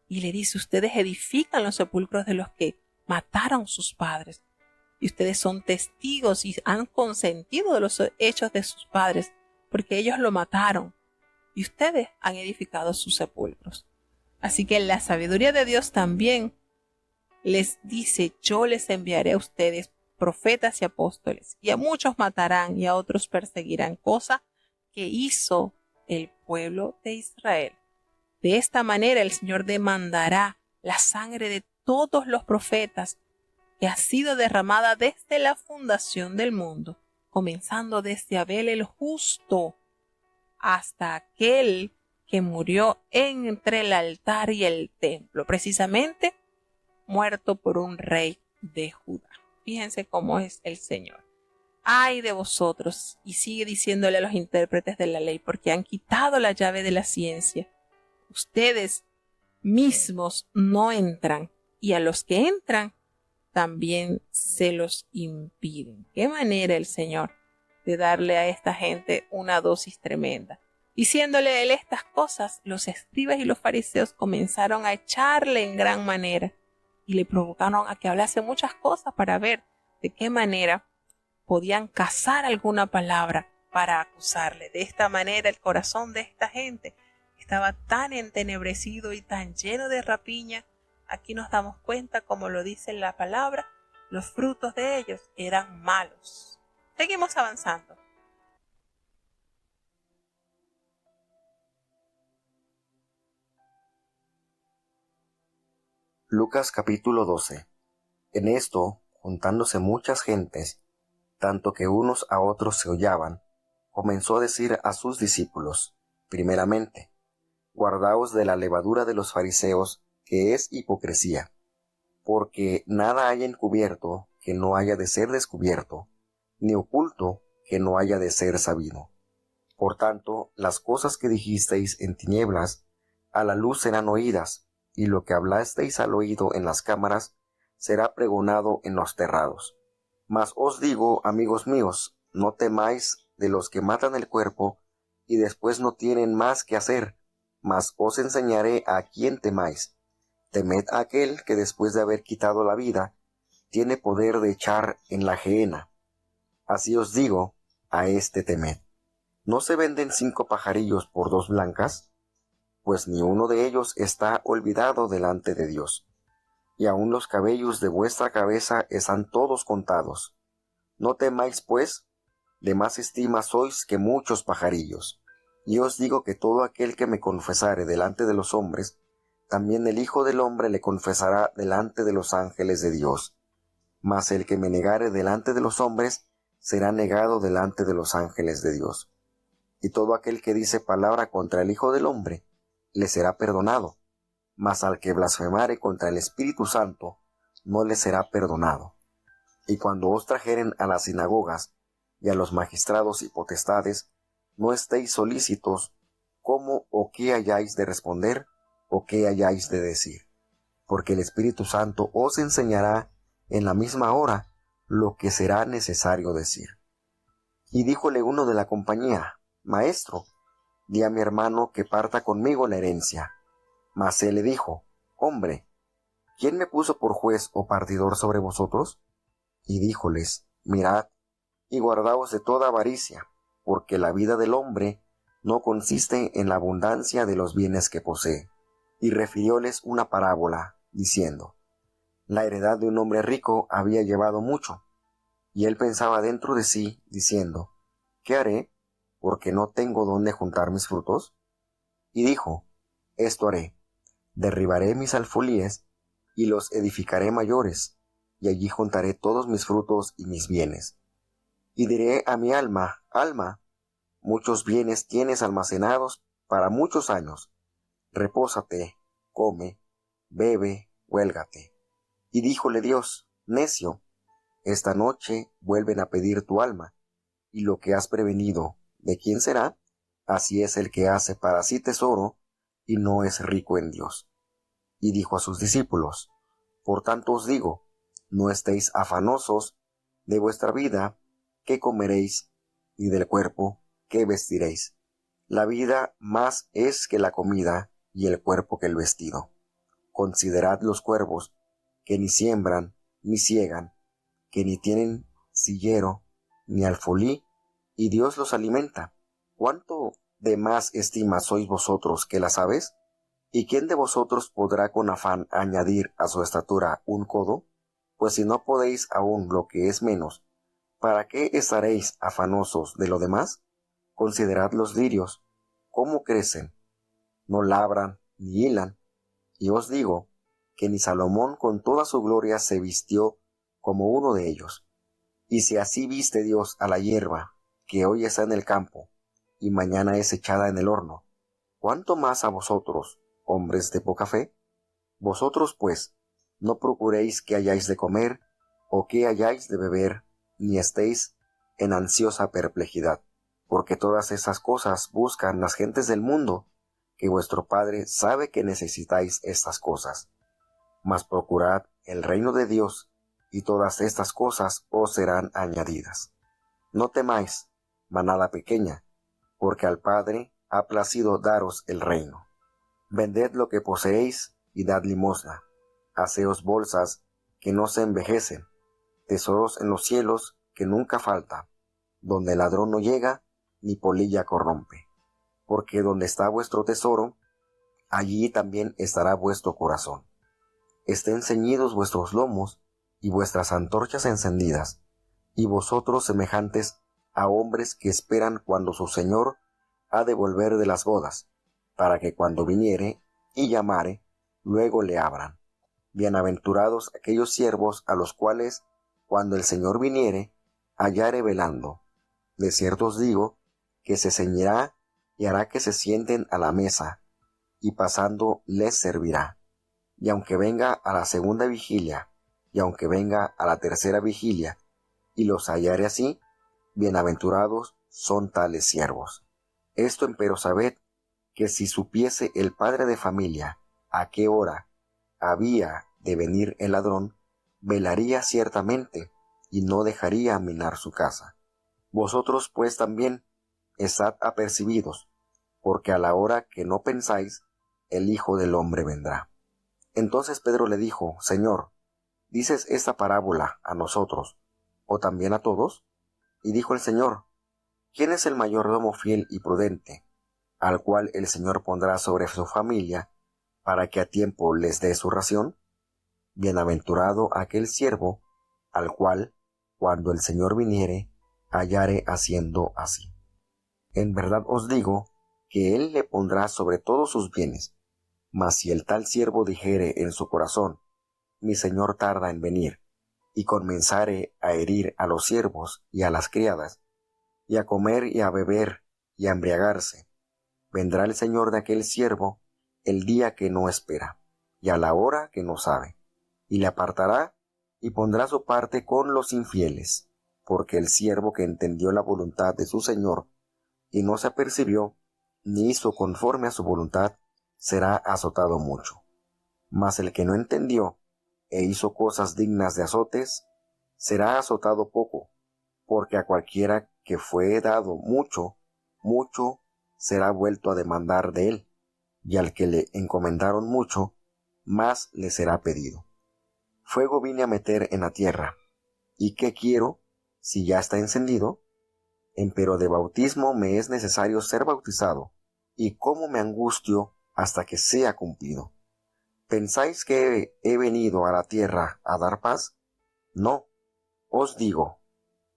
Y le dice, ustedes edifican los sepulcros de los que mataron sus padres. Y ustedes son testigos y han consentido de los hechos de sus padres, porque ellos lo mataron. Y ustedes han edificado sus sepulcros. Así que la sabiduría de Dios también les dice, yo les enviaré a ustedes profetas y apóstoles, y a muchos matarán y a otros perseguirán, cosa que hizo el pueblo de Israel. De esta manera el Señor demandará la sangre de todos los profetas que ha sido derramada desde la fundación del mundo, comenzando desde Abel el justo hasta aquel que murió entre el altar y el templo, precisamente muerto por un rey de Judá. Fíjense cómo es el Señor. Ay de vosotros, y sigue diciéndole a los intérpretes de la ley, porque han quitado la llave de la ciencia. Ustedes mismos no entran, y a los que entran también se los impiden. Qué manera el Señor de darle a esta gente una dosis tremenda. Diciéndole él estas cosas, los escribas y los fariseos comenzaron a echarle en gran manera y le provocaron a que hablase muchas cosas para ver de qué manera podían cazar alguna palabra para acusarle. De esta manera el corazón de esta gente estaba tan entenebrecido y tan lleno de rapiña. Aquí nos damos cuenta, como lo dice la palabra, los frutos de ellos eran malos. Seguimos avanzando. Lucas capítulo 12. En esto, juntándose muchas gentes, tanto que unos a otros se hollaban, comenzó a decir a sus discípulos, primeramente, guardaos de la levadura de los fariseos, que es hipocresía, porque nada hay encubierto que no haya de ser descubierto, ni oculto que no haya de ser sabido. Por tanto, las cosas que dijisteis en tinieblas, a la luz serán oídas, y lo que hablasteis al oído en las cámaras será pregonado en los terrados. Mas os digo, amigos míos, no temáis de los que matan el cuerpo y después no tienen más que hacer, mas os enseñaré a quién temáis. Temed a aquel que después de haber quitado la vida, tiene poder de echar en la gehenna. Así os digo, a este temed. ¿No se venden 5 pajarillos por 2 blancas? Pues ni uno de ellos está olvidado delante de Dios. Y aun los cabellos de vuestra cabeza están todos contados. No temáis, pues, de más estima sois que muchos pajarillos. Y os digo que todo aquel que me confesare delante de los hombres, también el Hijo del Hombre le confesará delante de los ángeles de Dios. Mas el que me negare delante de los hombres, será negado delante de los ángeles de Dios. Y todo aquel que dice palabra contra el Hijo del Hombre, le será perdonado. Mas al que blasfemare contra el Espíritu Santo, no le será perdonado. Y cuando os trajeren a las sinagogas, y a los magistrados y potestades, no estéis solícitos cómo o qué hayáis de responder, o qué hayáis de decir, porque el Espíritu Santo os enseñará en la misma hora lo que será necesario decir. Y díjole uno de la compañía, Maestro, di a mi hermano que parta conmigo la herencia. Mas él le dijo, Hombre, ¿quién me puso por juez o partidor sobre vosotros? Y díjoles, Mirad, y guardaos de toda avaricia, porque la vida del hombre no consiste en la abundancia de los bienes que posee. Y refirióles una parábola, diciendo, La heredad de un hombre rico había llevado mucho, y él pensaba dentro de sí, diciendo, ¿qué haré? Porque no tengo dónde juntar mis frutos. Y dijo, Esto haré, derribaré mis alfolíes, y los edificaré mayores, y allí juntaré todos mis frutos y mis bienes. Y diré a mi alma, Alma, muchos bienes tienes almacenados para muchos años. Repósate, come, bebe, huélgate. Y díjole Dios, Necio, esta noche vuelven a pedir tu alma, y lo que has prevenido, ¿de quién será? Así es el que hace para sí tesoro, y no es rico en Dios. Y dijo a sus discípulos, Por tanto os digo, no estéis afanosos de vuestra vida, qué comeréis, y del cuerpo, qué vestiréis. La vida más es que la comida, y el cuerpo que el vestido. Considerad los cuervos, que ni siembran, ni siegan, que ni tienen sillero, ni alfolí, y Dios los alimenta. ¿Cuánto de más estima sois vosotros que las aves? ¿Y quién de vosotros podrá con afán añadir a su estatura un codo? Pues si no podéis aún lo que es menos, ¿para qué estaréis afanosos de lo demás? Considerad los lirios, cómo crecen, no labran ni hilan, y os digo que ni Salomón con toda su gloria se vistió como uno de ellos. Y si así viste Dios a la hierba, que hoy está en el campo, y mañana es echada en el horno, ¿cuánto más a vosotros, hombres de poca fe? Vosotros, pues, no procuréis que hayáis de comer, o que hayáis de beber, ni estéis en ansiosa perplejidad, porque todas esas cosas buscan las gentes del mundo, que vuestro Padre sabe que necesitáis estas cosas. Mas procurad el reino de Dios, y todas estas cosas os serán añadidas. No temáis, manada pequeña, porque al Padre ha placido daros el reino. Vended lo que poseéis y dad limosna. Haceos bolsas que no se envejecen, tesoros en los cielos que nunca falta, donde el ladrón no llega ni polilla corrompe. Porque donde está vuestro tesoro, allí también estará vuestro corazón. Estén ceñidos vuestros lomos y vuestras antorchas encendidas, y vosotros semejantes a hombres que esperan cuando su Señor ha de volver de las bodas, para que cuando viniere y llamare, luego le abran. Bienaventurados aquellos siervos a los cuales, cuando el Señor viniere, hallare velando. De cierto os digo, que se ceñirá y hará que se sienten a la mesa, y pasando les servirá. Y aunque venga a la segunda vigilia, y aunque venga a la tercera vigilia, y los hallare así, bienaventurados son tales siervos. Esto empero sabed, que si supiese el padre de familia a qué hora había de venir el ladrón, velaría ciertamente, y no dejaría minar su casa. Vosotros pues también estad apercibidos, porque a la hora que no pensáis, el Hijo del Hombre vendrá. Entonces Pedro le dijo, Señor, ¿dices esta parábola a nosotros, o también a todos? Y dijo el Señor, ¿quién es el mayordomo fiel y prudente, al cual el Señor pondrá sobre su familia, para que a tiempo les dé su ración? Bienaventurado aquel siervo, al cual, cuando el Señor viniere, hallare haciendo así. En verdad os digo, que él le pondrá sobre todos sus bienes. Mas si el tal siervo dijere en su corazón, mi señor tarda en venir, y comenzare a herir a los siervos y a las criadas, y a comer y a beber y a embriagarse, vendrá el señor de aquel siervo el día que no espera, y a la hora que no sabe, y le apartará y pondrá su parte con los infieles, porque el siervo que entendió la voluntad de su señor y no se apercibió, ni hizo conforme a su voluntad, será azotado mucho. Mas el que no entendió e hizo cosas dignas de azotes, será azotado poco, porque a cualquiera que fue dado mucho, mucho será vuelto a demandar de él, y al que le encomendaron mucho, más le será pedido. Fuego vine a meter en la tierra, ¿y qué quiero si ya está encendido? Empero de bautismo me es necesario ser bautizado, y cómo me angustio hasta que sea cumplido. ¿Pensáis que he venido a la tierra a dar paz? No, os digo,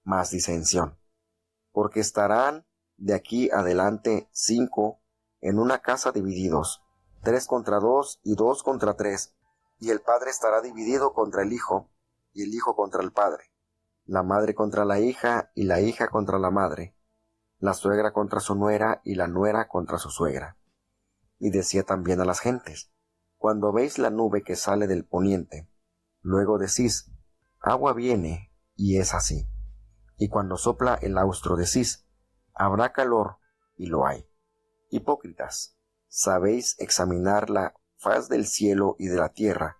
mas disensión, porque estarán de aquí adelante 5 en una casa divididos, 3 contra 2 y 2 contra 3, y el padre estará dividido contra el hijo, y el hijo contra el padre, la madre contra la hija, y la hija contra la madre, la suegra contra su nuera, y la nuera contra su suegra. Y decía también a las gentes, cuando veis la nube que sale del poniente, luego decís, agua viene, y es así. Y cuando sopla el austro decís, habrá calor, y lo hay. Hipócritas, sabéis examinar la faz del cielo y de la tierra,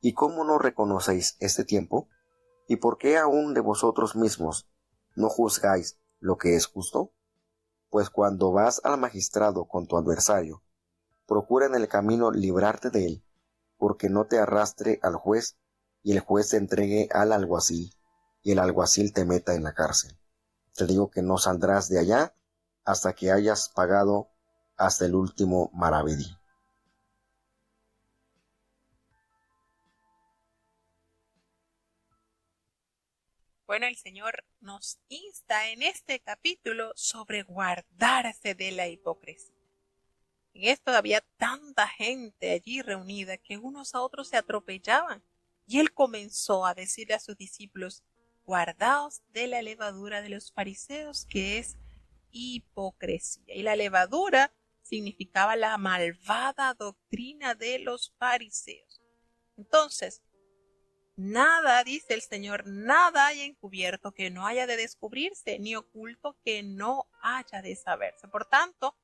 ¿y cómo no reconocéis este tiempo? ¿Y por qué aún de vosotros mismos no juzgáis lo que es justo? Pues cuando vas al magistrado con tu adversario, procura en el camino librarte de él, porque no te arrastre al juez, y el juez te entregue al alguacil, y el alguacil te meta en la cárcel. Te digo que no saldrás de allá hasta que hayas pagado hasta el último maravedí. Bueno, el Señor nos insta en este capítulo sobre guardarse de la hipocresía. En esto había tanta gente allí reunida que unos a otros se atropellaban, y él comenzó a decirle a sus discípulos, guardaos de la levadura de los fariseos, que es hipocresía. Y la levadura significaba la malvada doctrina de los fariseos. Entonces, nada, dice el Señor, nada hay encubierto que no haya de descubrirse, ni oculto que no haya de saberse. Por tanto,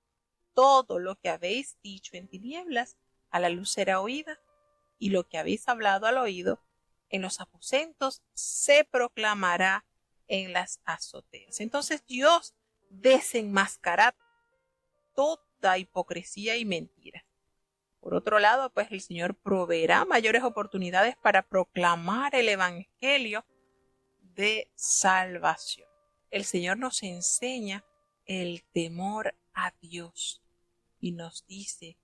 todo lo que habéis dicho en tinieblas, a la luz será oída, y lo que habéis hablado al oído, en los aposentos se proclamará en las azoteas. Entonces Dios desenmascarará toda hipocresía y mentira. Por otro lado, pues el Señor proveerá mayores oportunidades para proclamar el Evangelio de salvación. El Señor nos enseña el temor a Dios y nos dice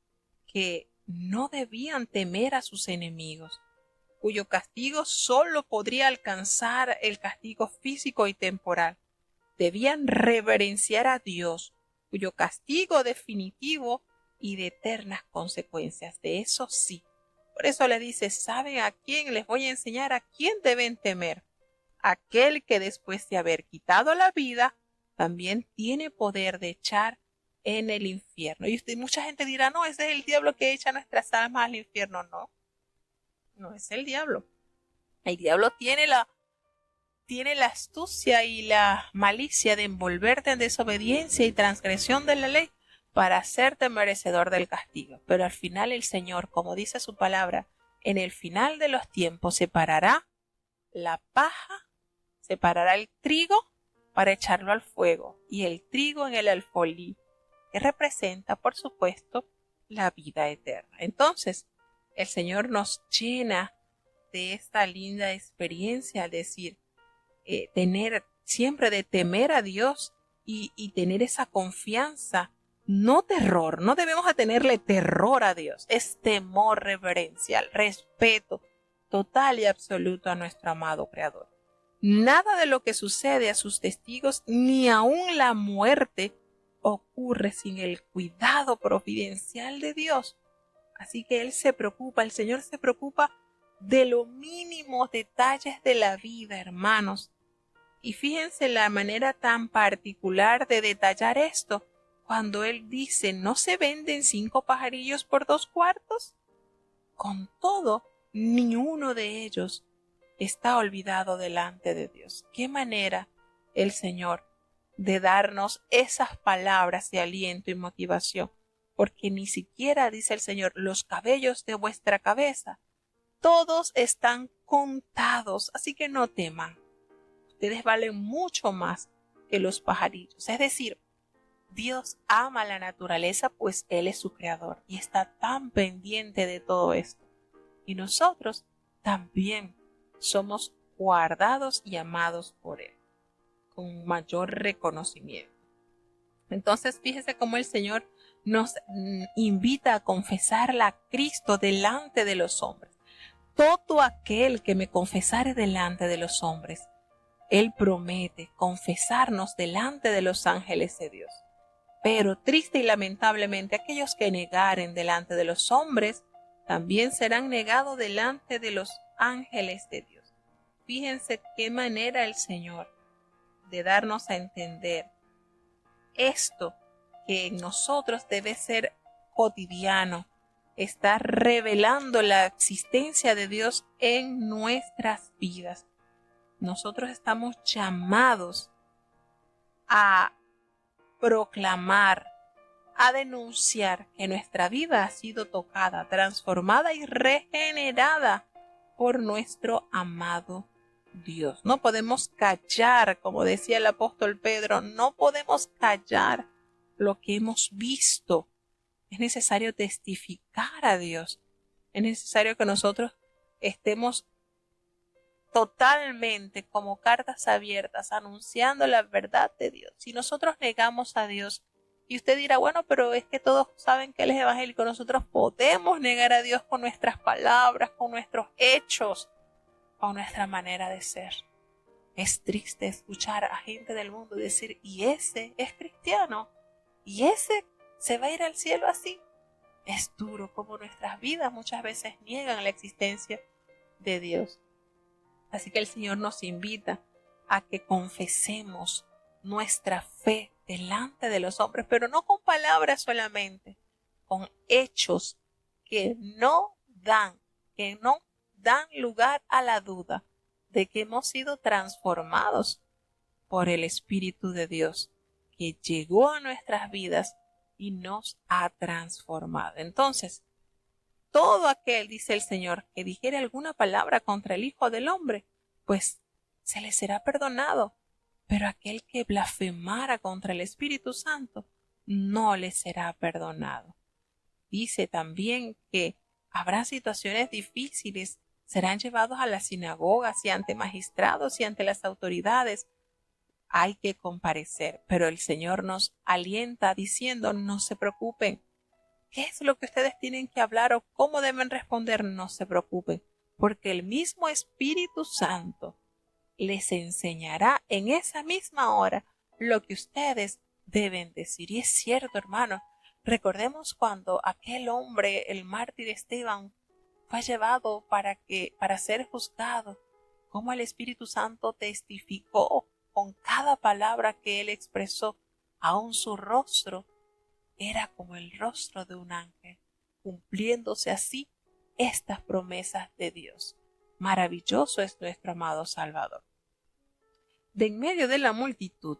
que no debían temer a sus enemigos, cuyo castigo solo podría alcanzar el castigo físico y temporal. Debían reverenciar a Dios, cuyo castigo definitivo y de eternas consecuencias. De eso sí. Por eso le dice, ¿saben a quién? Les voy a enseñar a quién deben temer. Aquel que después de haber quitado la vida, también tiene poder de echar en el infierno. Y mucha gente dirá, no, ese es el diablo que echa nuestras almas al infierno. No, no es el diablo. El diablo tiene la astucia y la malicia de envolverte en desobediencia y transgresión de la ley para hacerte merecedor del castigo. Pero al final el Señor, como dice su palabra en el final de los tiempos separará la paja, separará el trigo para echarlo al fuego y el trigo en el alfolí, que representa, por supuesto, la vida eterna. Entonces, el Señor nos llena de esta linda experiencia, es decir, tener siempre de temer a Dios y tener esa confianza, no terror, no debemos de tenerle terror a Dios, es temor reverencial, respeto total y absoluto a nuestro amado Creador. Nada de lo que sucede a sus testigos, ni aun la muerte, ocurre sin el cuidado providencial de Dios. Así que Él se preocupa, el Señor se preocupa de los mínimos detalles de la vida, hermanos. Y fíjense la manera tan particular de detallar esto, cuando Él dice, ¿no se venden 5 pajarillos por 2 cuartos? Con todo, ni uno de ellos está olvidado delante de Dios. ¿Qué manera el Señor de darnos esas palabras de aliento y motivación? Porque ni siquiera, dice el Señor, los cabellos de vuestra cabeza, todos están contados, así que no teman. Ustedes valen mucho más que los pajarillos. Es decir, Dios ama la naturaleza, pues Él es su creador y está tan pendiente de todo esto. Y nosotros también somos guardados y amados por Él, con mayor reconocimiento. Entonces, fíjese cómo el Señor nos invita a confesarla a Cristo delante de los hombres. Todo aquel que me confesare delante de los hombres, Él promete confesarnos delante de los ángeles de Dios. Pero triste y lamentablemente, aquellos que negaren delante de los hombres, también serán negados delante de los ángeles de Dios. Fíjense qué manera el Señor de darnos a entender esto que en nosotros debe ser cotidiano, está revelando la existencia de Dios en nuestras vidas. Nosotros estamos llamados a proclamar, a denunciar que nuestra vida ha sido tocada, transformada y regenerada por nuestro amado Dios. No podemos callar, como decía el apóstol Pedro, no podemos callar lo que hemos visto. Es necesario testificar a Dios. Es necesario que nosotros estemos totalmente como cartas abiertas anunciando la verdad de Dios. Si nosotros negamos a Dios, y usted dirá, bueno, pero es que todos saben que Él es evangélico, nosotros podemos negar a Dios con nuestras palabras, con nuestros hechos, con nuestra manera de ser. Es triste escuchar a gente del mundo decir, y ese es cristiano, y ese se va a ir al cielo así. Es duro como nuestras vidas muchas veces niegan la existencia de Dios. Así que el Señor nos invita a que confesemos nuestra fe delante de los hombres, pero no con palabras solamente, con hechos que no dan lugar a la duda de que hemos sido transformados por el Espíritu de Dios que llegó a nuestras vidas y nos ha transformado. Entonces, todo aquel, dice el Señor, que dijere alguna palabra contra el Hijo del Hombre, pues se le será perdonado. Pero aquel que blasfemara contra el Espíritu Santo, no le será perdonado. Dice también que habrá situaciones difíciles, serán llevados a las sinagogas y ante magistrados y ante las autoridades. Hay que comparecer, pero el Señor nos alienta diciendo, no se preocupen. ¿Qué es lo que ustedes tienen que hablar o cómo deben responder? No se preocupen, porque el mismo Espíritu Santo les enseñará en esa misma hora lo que ustedes deben decir. Y es cierto, hermano, recordemos cuando aquel hombre, el mártir Esteban, fue llevado para ser juzgado, cómo el Espíritu Santo testificó con cada palabra que él expresó, aun su rostro era como el rostro de un ángel, cumpliéndose así estas promesas de Dios. Maravilloso es nuestro amado Salvador. De en medio de la multitud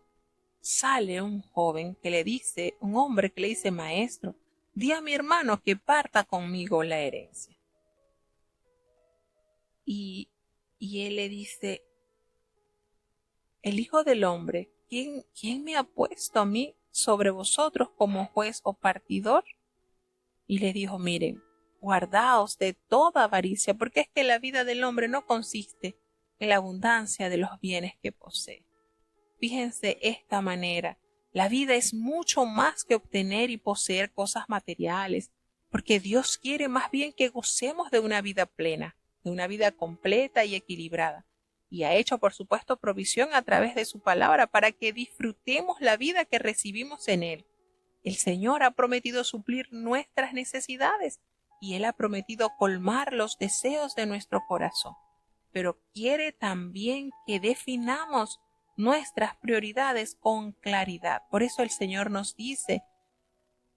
sale un hombre que le dice, maestro, di a mi hermano que parta conmigo la herencia. Y, y él le dice, el Hijo del Hombre, ¿quién me ha puesto a mí sobre vosotros como juez o partidor? Y le dijo, miren, guardaos de toda avaricia, porque es que la vida del hombre no consiste en la abundancia de los bienes que posee. Fíjense esta manera, la vida es mucho más que obtener y poseer cosas materiales, porque Dios quiere más bien que gocemos de una vida plena, de una vida completa y equilibrada. Y ha hecho, por supuesto, provisión a través de su palabra para que disfrutemos la vida que recibimos en Él. El Señor ha prometido suplir nuestras necesidades y Él ha prometido colmar los deseos de nuestro corazón. Pero quiere también que definamos nuestras prioridades con claridad. Por eso el Señor nos dice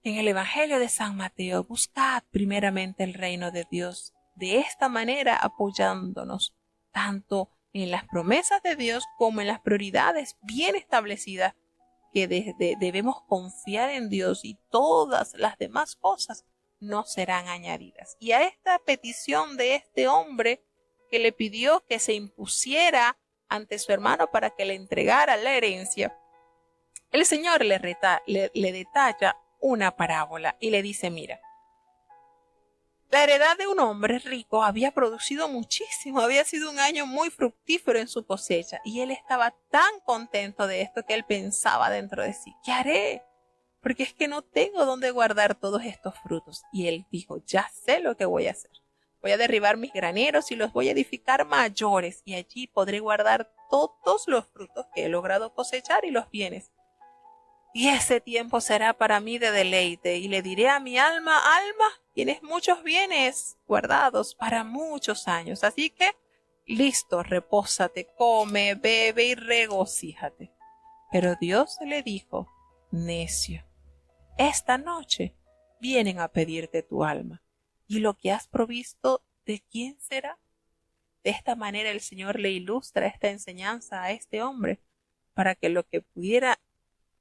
en el Evangelio de San Mateo, buscad primeramente el reino de Dios. De esta manera apoyándonos tanto en las promesas de Dios como en las prioridades bien establecidas que debemos confiar en Dios y todas las demás cosas no serán añadidas. Y a esta petición de este hombre que le pidió que se impusiera ante su hermano para que le entregara la herencia, el Señor le detalla una parábola y le dice, mira, la heredad de un hombre rico había producido muchísimo, había sido un año muy fructífero en su cosecha y él estaba tan contento de esto que él pensaba dentro de sí, ¿qué haré? Porque es que no tengo dónde guardar todos estos frutos. Y él dijo, ya sé lo que voy a hacer. Voy a derribar mis graneros y los voy a edificar mayores y allí podré guardar todos los frutos que he logrado cosechar y los bienes. Y ese tiempo será para mí de deleite y le diré a mi alma, alma, tienes muchos bienes guardados para muchos años. Así que, listo, repósate, come, bebe y regocíjate. Pero Dios le dijo, necio, esta noche vienen a pedirte tu alma. ¿Y lo que has provisto, de quién será? De esta manera el Señor le ilustra esta enseñanza a este hombre para que lo que pudiera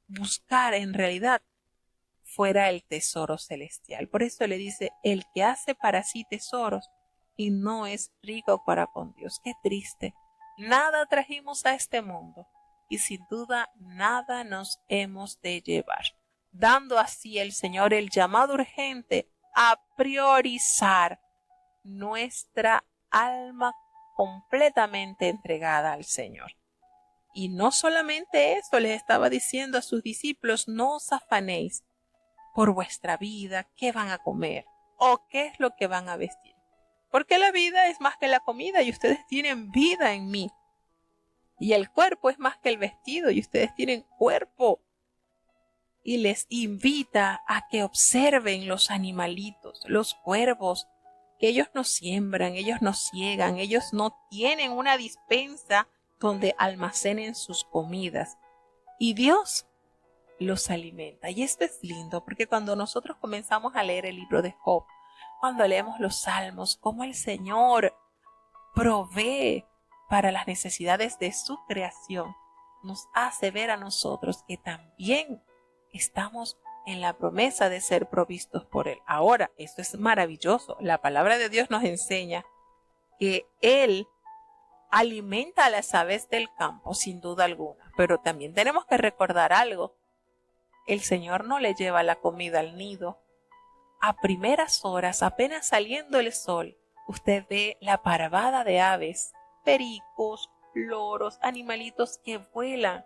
buscar en realidad fuera el tesoro celestial. Por eso le dice, el que hace para sí tesoros y no es rico para con Dios. Qué triste. Nada trajimos a este mundo y sin duda nada nos hemos de llevar, dando así el Señor el llamado urgente a priorizar nuestra alma completamente entregada al Señor. Y no solamente eso, les estaba diciendo a sus discípulos, no os afanéis por vuestra vida, qué van a comer o qué es lo que van a vestir. Porque la vida es más que la comida y ustedes tienen vida en mí. Y el cuerpo es más que el vestido y ustedes tienen cuerpo. Y les invita a que observen los animalitos, los cuervos, que ellos no siembran, ellos no siegan, ellos no tienen una despensa donde almacenen sus comidas. Y Dios los alimenta. Y esto es lindo porque cuando nosotros comenzamos a leer el libro de Job, cuando leemos los salmos, cómo el Señor provee para las necesidades de su creación, nos hace ver a nosotros que también estamos en la promesa de ser provistos por Él. Ahora, esto es maravilloso. La palabra de Dios nos enseña que Él alimenta a las aves del campo, sin duda alguna. Pero también tenemos que recordar algo. El Señor no le lleva la comida al nido. A primeras horas, apenas saliendo el sol, usted ve la parvada de aves, pericos, loros, animalitos que vuelan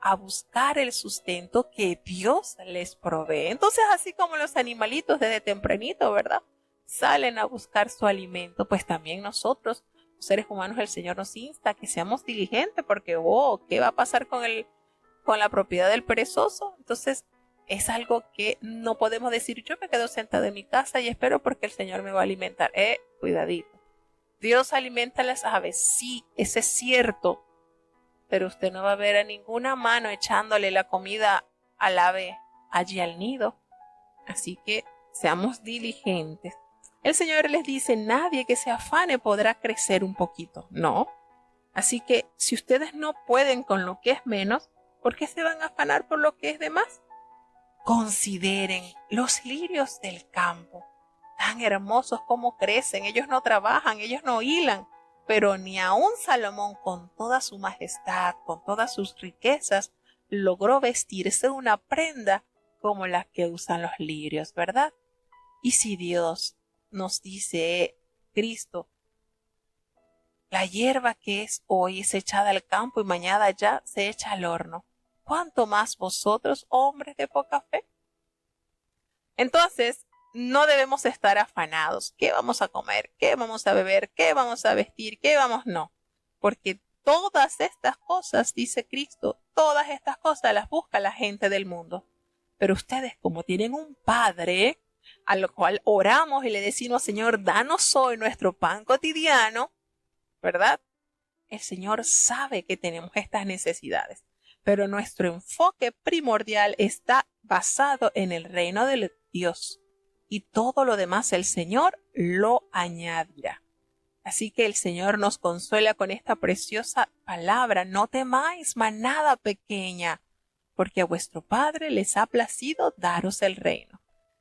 a buscar el sustento que Dios les provee. Entonces, así como los animalitos desde tempranito, ¿verdad?, salen a buscar su alimento, pues también nosotros, los seres humanos, el Señor nos insta a que seamos diligentes porque, ¿qué va a pasar con la propiedad del perezoso? Entonces, es algo que no podemos decir, yo me quedo sentada en mi casa y espero porque el Señor me va a alimentar. Cuidadito. Dios alimenta a las aves, sí, eso es cierto, pero usted no va a ver a ninguna mano echándole la comida al ave allí al nido. Así que seamos diligentes. El Señor les dice, nadie que se afane podrá crecer un poquito. No. Así que si ustedes no pueden con lo que es menos, ¿por qué se van a afanar por lo que es de más? Consideren los lirios del campo. tan hermosos como crecen. Ellos no trabajan, ellos no hilan, pero ni aun Salomón, con toda su majestad, con todas sus riquezas, logró vestirse una prenda como la que usan los lirios, ¿verdad? Y si Dios nos dice, Cristo, la hierba que es hoy es echada al campo y mañana ya se echa al horno, ¿cuánto más vosotros, hombres de poca fe? Entonces, no debemos estar afanados. ¿Qué vamos a comer? ¿Qué vamos a beber? ¿Qué vamos a vestir? ¿Qué vamos? No. Porque todas estas cosas, dice Cristo, todas estas cosas las busca la gente del mundo. Pero ustedes, como tienen un Padre, a lo cual oramos y le decimos, Señor, danos hoy nuestro pan cotidiano, ¿verdad? El Señor sabe que tenemos estas necesidades, pero nuestro enfoque primordial está basado en el reino de Dios, y todo lo demás el Señor lo añadirá. Así que el Señor nos consuela con esta preciosa palabra: no temáis, manada pequeña, porque a vuestro Padre les ha placido daros el reino.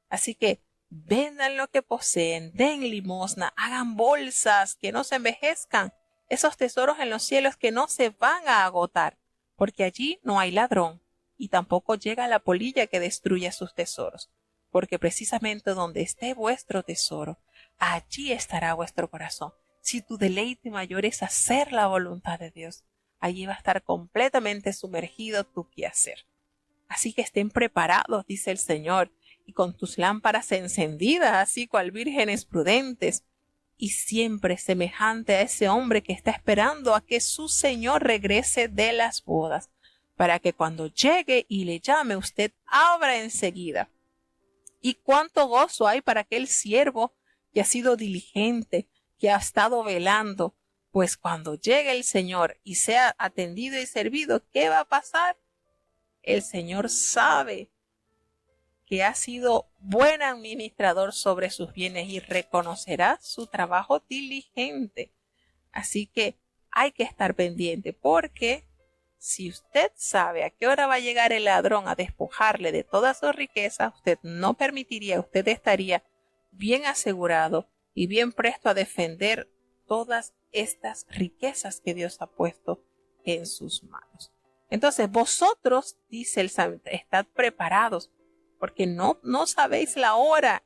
Así que vendan lo que poseen, den limosna, hagan bolsas que no se envejezcan, esos tesoros en los cielos que no se van a agotar, porque allí no hay ladrón, y tampoco llega la polilla que destruye sus tesoros, porque precisamente donde esté vuestro tesoro, allí estará vuestro corazón. Si tu deleite mayor es hacer la voluntad de Dios, allí va a estar completamente sumergido tu quehacer. Así que estén preparados, dice el Señor, y con tus lámparas encendidas, así cual vírgenes prudentes, y siempre semejante a ese hombre que está esperando a que su Señor regrese de las bodas, para que cuando llegue y le llame, usted abra enseguida. Y cuánto gozo hay para aquel siervo que ha sido diligente, que ha estado velando, pues cuando llegue el Señor y sea atendido y servido, ¿qué va a pasar? El Señor sabe que ha sido buen administrador sobre sus bienes y reconocerá su trabajo diligente. Así que hay que estar pendiente, porque si usted sabe a qué hora va a llegar el ladrón a despojarle de toda su riqueza, usted no permitiría, usted estaría bien asegurado y bien presto a defender todas estas riquezas que Dios ha puesto en sus manos. Entonces vosotros, dice el Salmo, estad preparados, porque no sabéis la hora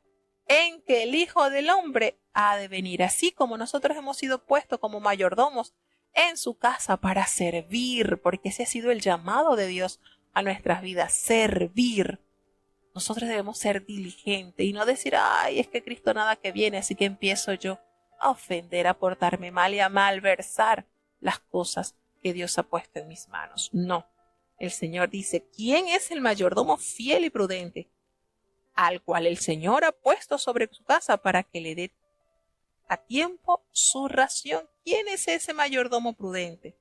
en que el Hijo del Hombre ha de venir. Así como nosotros hemos sido puestos como mayordomos en su casa para servir, porque ese ha sido el llamado de Dios a nuestras vidas, servir. Nosotros debemos ser diligentes y no decir, ay, es que Cristo nada que viene, así que empiezo yo a ofender, a portarme mal y a malversar las cosas que Dios ha puesto en mis manos. No. El Señor dice, ¿quién es el mayordomo fiel y prudente, al cual el Señor ha puesto sobre su casa para que le dé a tiempo su ración? ¿Quién es ese mayordomo prudente?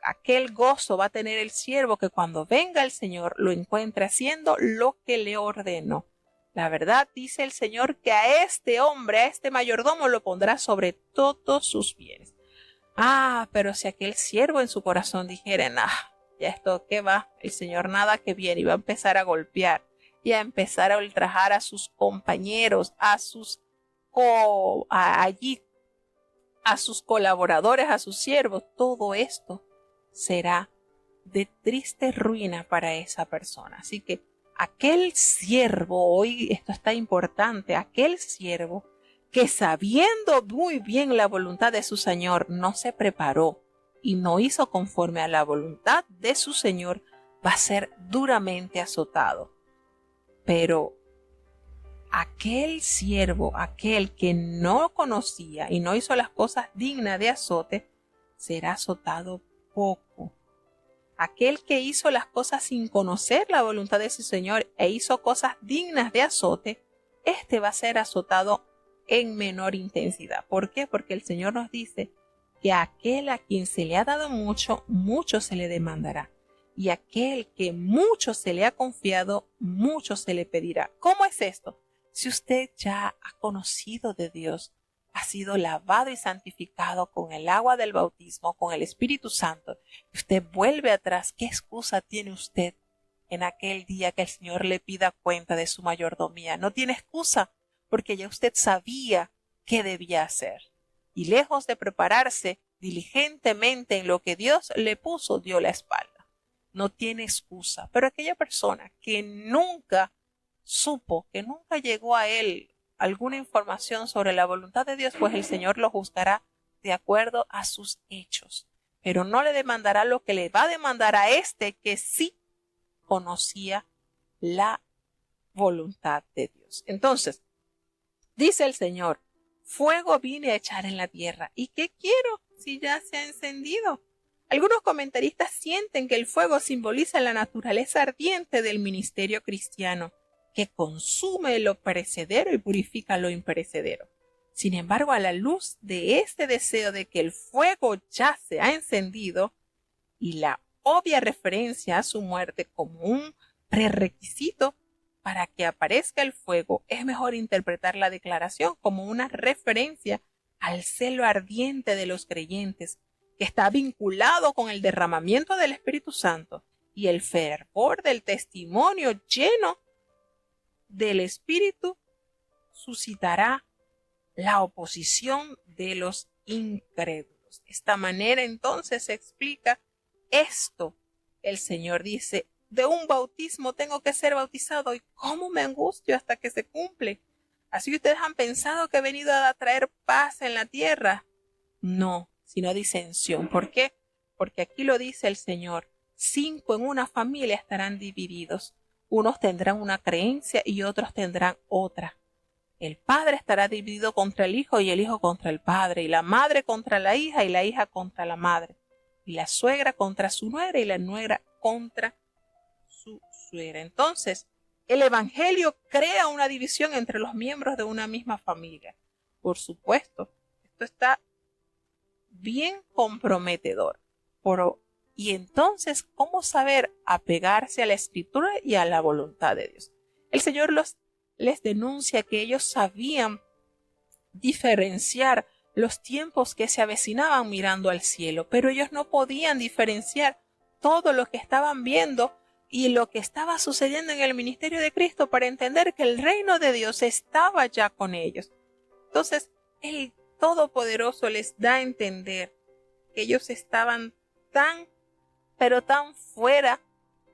Aquel gozo va a tener el siervo que cuando venga el Señor lo encuentre haciendo lo que le ordenó. La verdad, dice el Señor, que a este hombre, a este mayordomo, lo pondrá sobre todos sus bienes. Pero si aquel siervo en su corazón dijera, ya esto qué va, el Señor nada que viene, y va a empezar a golpear y a empezar a ultrajar a sus compañeros, a sus colaboradores, a sus siervos, todo esto será de triste ruina para esa persona. Así que aquel siervo, hoy esto está importante, aquel siervo que sabiendo muy bien la voluntad de su Señor no se preparó y no hizo conforme a la voluntad de su Señor, va a ser duramente azotado. Pero aquel siervo, aquel que no conocía y no hizo las cosas dignas de azote, será azotado poco. Aquel que hizo las cosas sin conocer la voluntad de su Señor e hizo cosas dignas de azote, este va a ser azotado en menor intensidad. ¿Por qué? Porque el Señor nos dice que a aquel a quien se le ha dado mucho, mucho se le demandará. Y aquel que mucho se le ha confiado, mucho se le pedirá. ¿Cómo es esto? Si usted ya ha conocido de Dios, ha sido lavado y santificado con el agua del bautismo, con el Espíritu Santo, y usted vuelve atrás, ¿qué excusa tiene usted en aquel día que el Señor le pida cuenta de su mayordomía? No tiene excusa, porque ya usted sabía qué debía hacer. Y lejos de prepararse diligentemente en lo que Dios le puso, dio la espalda. No tiene excusa. Pero aquella persona que nunca supo, que nunca llegó a él alguna información sobre la voluntad de Dios, pues el Señor lo juzgará de acuerdo a sus hechos. Pero no le demandará lo que le va a demandar a este que sí conocía la voluntad de Dios. Entonces, dice el Señor, fuego vine a echar en la tierra. ¿Y qué quiero si ya se ha encendido? Algunos comentaristas sienten que el fuego simboliza la naturaleza ardiente del ministerio cristiano, que consume lo perecedero y purifica lo imperecedero. Sin embargo, a la luz de este deseo de que el fuego ya se ha encendido y la obvia referencia a su muerte como un prerequisito para que aparezca el fuego, es mejor interpretar la declaración como una referencia al celo ardiente de los creyentes, que está vinculado con el derramamiento del Espíritu Santo y el fervor del testimonio lleno del Espíritu suscitará la oposición de los incrédulos. De esta manera entonces se explica esto. El Señor dice, de un bautismo tengo que ser bautizado y cómo me angustio hasta que se cumple. ¿Así ustedes han pensado que he venido a traer paz en la tierra? No, sino disensión. ¿Por qué? Porque aquí lo dice el Señor, 5 en una familia estarán divididos. Unos tendrán una creencia y otros tendrán otra. El padre estará dividido contra el hijo y el hijo contra el padre, y la madre contra la hija y la hija contra la madre, y la suegra contra su nuera y la nuera contra su suegra. Entonces, el evangelio crea una división entre los miembros de una misma familia. Por supuesto, esto está bien comprometedor. Y entonces, ¿cómo saber apegarse a la Escritura y a la voluntad de Dios? El Señor les denuncia que ellos sabían diferenciar los tiempos que se avecinaban mirando al cielo, pero ellos no podían diferenciar todo lo que estaban viendo y lo que estaba sucediendo en el ministerio de Cristo para entender que el reino de Dios estaba ya con ellos. Entonces, el Todopoderoso les da a entender que ellos estaban pero tan fuera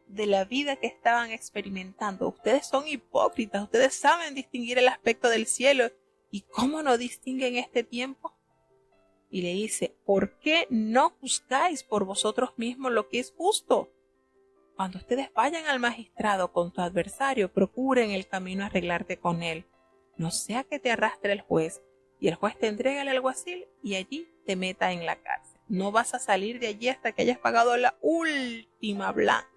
de la vida que estaban experimentando. Ustedes son hipócritas, ustedes saben distinguir el aspecto del cielo. ¿Y cómo no distinguen este tiempo? Y le dice, ¿por qué no juzgáis por vosotros mismos lo que es justo? Cuando ustedes vayan al magistrado con tu adversario, procuren el camino arreglarte con él. No sea que te arrastre el juez y el juez te entregue al alguacil y allí te meta en la cárcel. No vas a salir de allí hasta que hayas pagado la última blanca.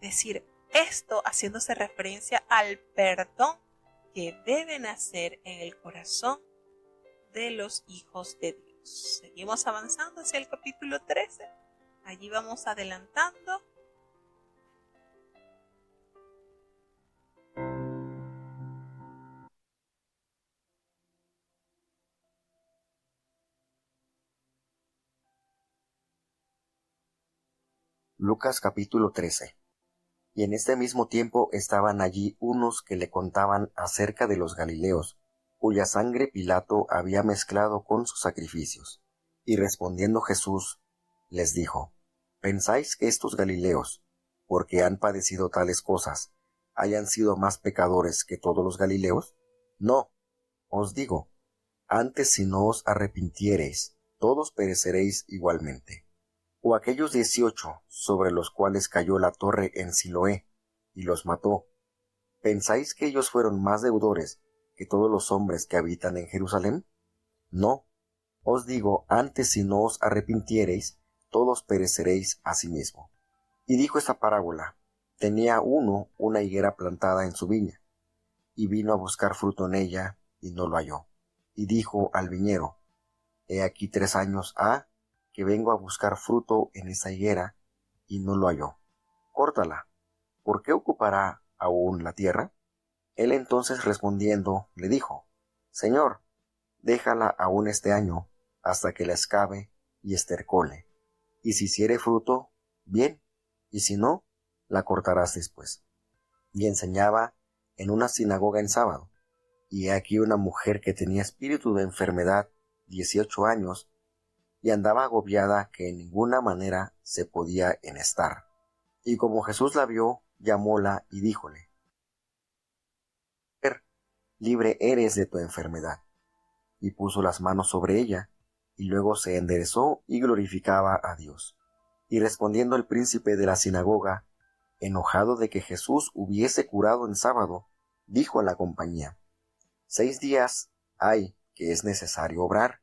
Es decir, esto haciéndose referencia al perdón que deben hacer en el corazón de los hijos de Dios. Seguimos avanzando hacia el capítulo 13. Allí vamos adelantando. Lucas capítulo 13. Y en este mismo tiempo estaban allí unos que le contaban acerca de los Galileos, cuya sangre Pilato había mezclado con sus sacrificios. Y respondiendo Jesús, les dijo, ¿pensáis que estos Galileos, porque han padecido tales cosas, hayan sido más pecadores que todos los Galileos? No, os digo, antes si no os arrepintiereis, todos pereceréis igualmente. O aquellos 18 sobre los cuales cayó la torre en Siloé y los mató, ¿pensáis que ellos fueron más deudores que todos los hombres que habitan en Jerusalén? No, os digo, antes si no os arrepintiereis, todos pereceréis asimismo. Y dijo esta parábola, tenía uno una higuera plantada en su viña, y vino a buscar fruto en ella, y no lo halló. Y dijo al viñero, he aquí 3 años ha que vengo a buscar fruto en esa higuera, y no lo halló. Córtala, ¿por qué ocupará aún la tierra? Él entonces respondiendo le dijo, Señor, déjala aún este año, hasta que la escabe y estercole, y si hiciere fruto, bien, y si no, la cortarás después. Y enseñaba en una sinagoga en sábado, y he aquí una mujer que tenía espíritu de enfermedad 18 años, y andaba agobiada que en ninguna manera se podía enestar. Y como Jesús la vio, llamóla y díjole: Mujer, libre eres de tu enfermedad. Y puso las manos sobre ella, y luego se enderezó y glorificaba a Dios. Y respondiendo el príncipe de la sinagoga, enojado de que Jesús hubiese curado en sábado, dijo a la compañía: 6 días hay que es necesario obrar.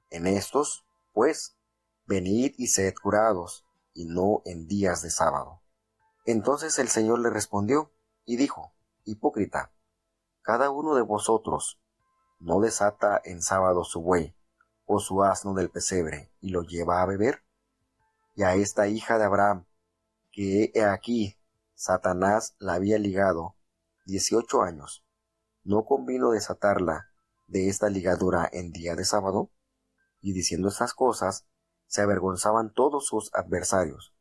En estos, pues, venid y sed curados, y no en días de sábado. Entonces el Señor le respondió y dijo: Hipócrita, cada uno de vosotros no desata en sábado su buey o su asno del pesebre y lo lleva a beber. Y a esta hija de Abraham, que he aquí Satanás la había ligado 18 años, ¿no convino desatarla de esta ligadura en día de sábado? Y diciendo estas cosas, se avergonzaban todos sus adversarios,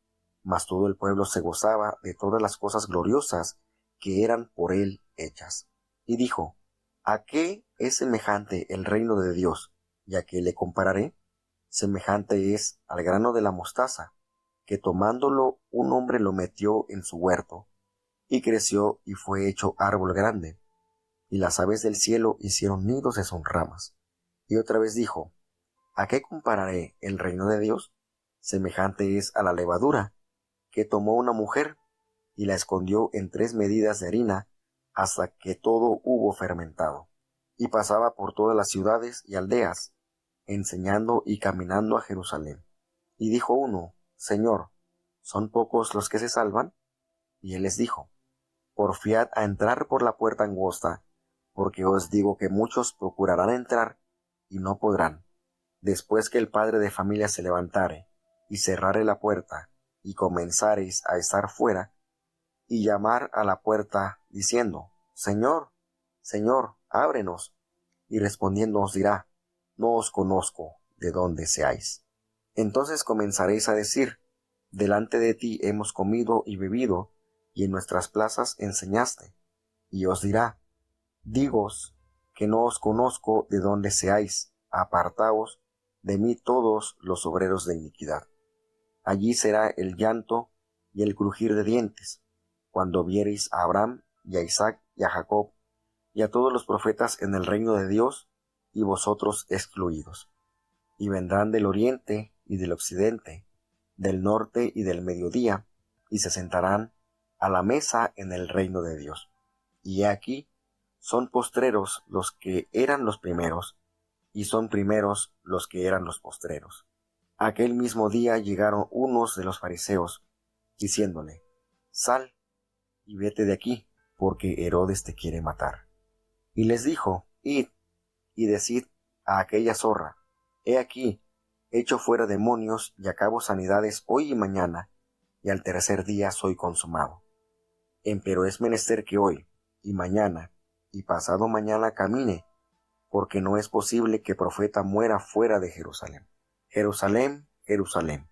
mas todo el pueblo se gozaba de todas las cosas gloriosas que eran por él hechas. Y dijo: ¿A qué es semejante el reino de Dios, y a qué le compararé? Semejante es al grano de la mostaza, que tomándolo un hombre lo metió en su huerto, y creció y fue hecho árbol grande, y las aves del cielo hicieron nidos de sus ramas. Y otra vez dijo: ¿A qué compararé el reino de Dios? Semejante es a la levadura, que tomó una mujer, y la escondió en 3 medidas de harina, hasta que todo hubo fermentado. Y pasaba por todas las ciudades y aldeas, enseñando y caminando a Jerusalén. Y dijo uno: Señor, ¿son pocos los que se salvan? Y él les dijo: Porfiad a entrar por la puerta angosta, porque os digo que muchos procurarán entrar y no podrán. Después que el padre de familia se levantare y cerrare la puerta, y comenzareis a estar fuera, y llamar a la puerta, diciendo: Señor, Señor, ábrenos. Y respondiendo os dirá: No os conozco de dónde seáis. Entonces comenzaréis a decir: Delante de ti hemos comido y bebido, y en nuestras plazas enseñaste. Y os dirá: Digos que no os conozco de dónde seáis, apartaos de mí todos los obreros de iniquidad. Allí será el llanto y el crujir de dientes, cuando viereis a Abraham y a Isaac y a Jacob y a todos los profetas en el reino de Dios, y vosotros excluidos. Y vendrán del oriente y del occidente, del norte y del mediodía, y se sentarán a la mesa en el reino de Dios. Y he aquí, son postreros los que eran los primeros, y son primeros los que eran los postreros. Aquel mismo día llegaron unos de los fariseos, diciéndole: Sal y vete de aquí, porque Herodes te quiere matar. Y les dijo: Id y decid a aquella zorra: He aquí, echo fuera demonios y acabo sanidades hoy y mañana, y al tercer día soy consumado. Empero es menester que hoy, y mañana, y pasado mañana camine, porque no es posible que profeta muera fuera de Jerusalén. Jerusalén, Jerusalén,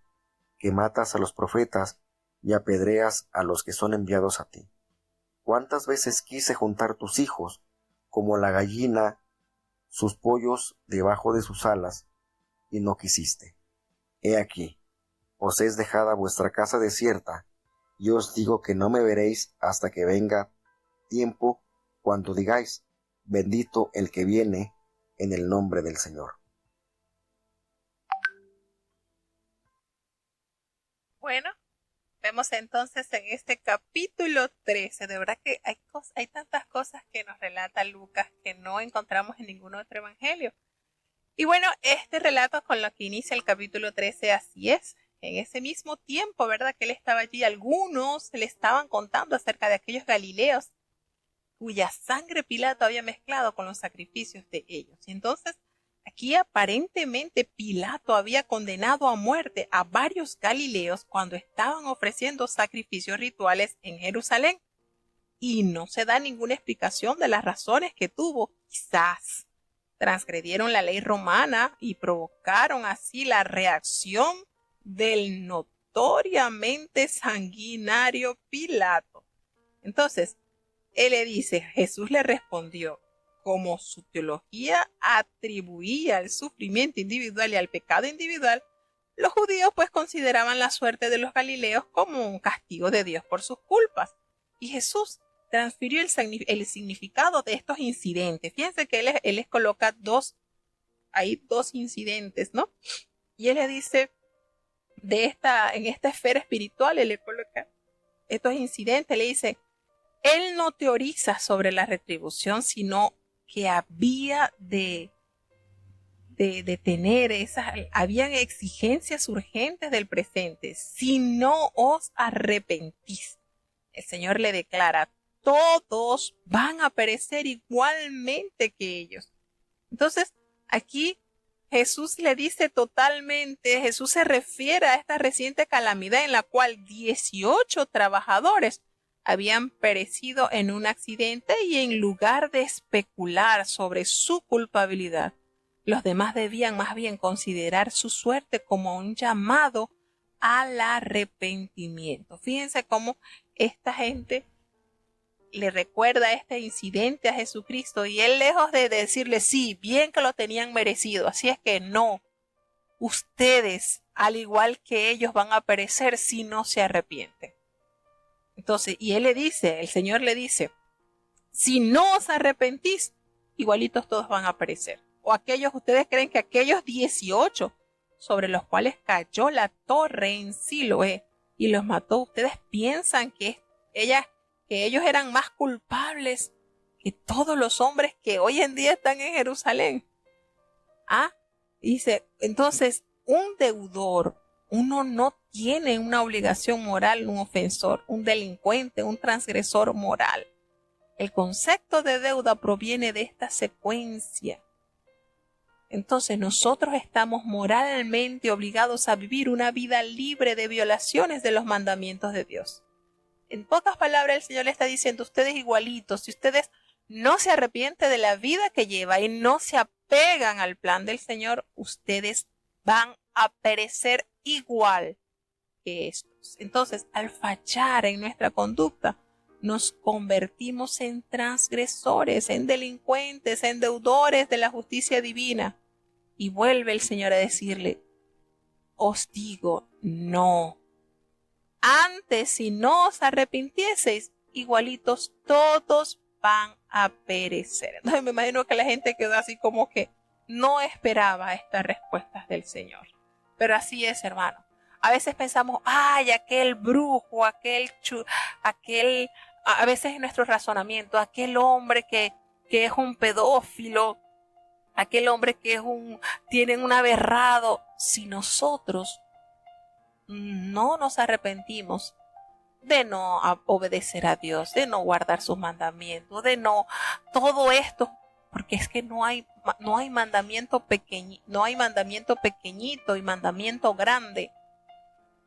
que matas a los profetas y apedreas a los que son enviados a ti. ¿Cuántas veces quise juntar tus hijos, como la gallina sus pollos debajo de sus alas, y no quisiste? He aquí, os es dejada vuestra casa desierta, y os digo que no me veréis hasta que venga tiempo cuando digáis: Bendito el que viene en el nombre del Señor. Bueno, vemos entonces en este capítulo 13, de verdad que hay tantas cosas que nos relata Lucas que no encontramos en ningún otro evangelio. Y bueno, este relato con lo que inicia el capítulo 13, así es. En ese mismo tiempo, ¿verdad?, que él estaba allí, algunos le estaban contando acerca de aquellos galileos cuya sangre Pilato había mezclado con los sacrificios de ellos. Y entonces, aquí aparentemente Pilato había condenado a muerte a varios galileos cuando estaban ofreciendo sacrificios rituales en Jerusalén. Y no se da ninguna explicación de las razones que tuvo. Quizás transgredieron la ley romana y provocaron así la reacción del notoriamente sanguinario Pilato. Entonces, él le dice, Jesús le respondió: como su teología atribuía al sufrimiento individual y al pecado individual, los judíos pues consideraban la suerte de los galileos como un castigo de Dios por sus culpas. Y Jesús transfirió el significado de estos incidentes. Fíjense que él les coloca dos incidentes, ¿no? Y él le dice, en esta esfera espiritual, él le coloca estos incidentes, le dice, él no teoriza sobre la retribución, sino que había de tener habían exigencias urgentes del presente. Si no os arrepentís, el Señor le declara, todos van a perecer igualmente que ellos. Entonces, aquí Jesús le dice totalmente, Jesús se refiere a esta reciente calamidad en la cual 18 trabajadores habían perecido en un accidente, y en lugar de especular sobre su culpabilidad, los demás debían más bien considerar su suerte como un llamado al arrepentimiento. Fíjense cómo esta gente le recuerda este incidente a Jesucristo, y él, lejos de decirle sí, bien que lo tenían merecido, así es que no, ustedes al igual que ellos van a perecer si no se arrepienten. Entonces, y él le dice, el Señor le dice, si no os arrepentís, igualitos todos van a perecer. O ustedes creen que aquellos 18 sobre los cuales cayó la torre en Siloé y los mató, ustedes piensan que ellos eran más culpables que todos los hombres que hoy en día están en Jerusalén. Dice, entonces, un deudor, uno no tiene una obligación moral, un ofensor, un delincuente, un transgresor moral. El concepto de deuda proviene de esta secuencia. Entonces nosotros estamos moralmente obligados a vivir una vida libre de violaciones de los mandamientos de Dios. En pocas palabras, el Señor le está diciendo, ustedes igualitos, si ustedes no se arrepienten de la vida que lleva y no se apegan al plan del Señor, ustedes van a perecer igual que estos. Entonces, al fallar en nuestra conducta, nos convertimos en transgresores, en delincuentes, en deudores de la justicia divina. Y vuelve el Señor a decirle, os digo, no. Antes, si no os arrepintieseis, igualitos todos van a perecer. Entonces me imagino que la gente quedó así como que no esperaba estas respuestas del Señor. Pero así es, hermano. A veces pensamos, aquel brujo, a veces en nuestro razonamiento, aquel hombre que es un pedófilo, aquel hombre que tiene un aberrado. Si nosotros no nos arrepentimos de no obedecer a Dios, de no guardar sus mandamientos, de no todo esto, porque es que no hay mandamiento pequeñito y mandamiento grande.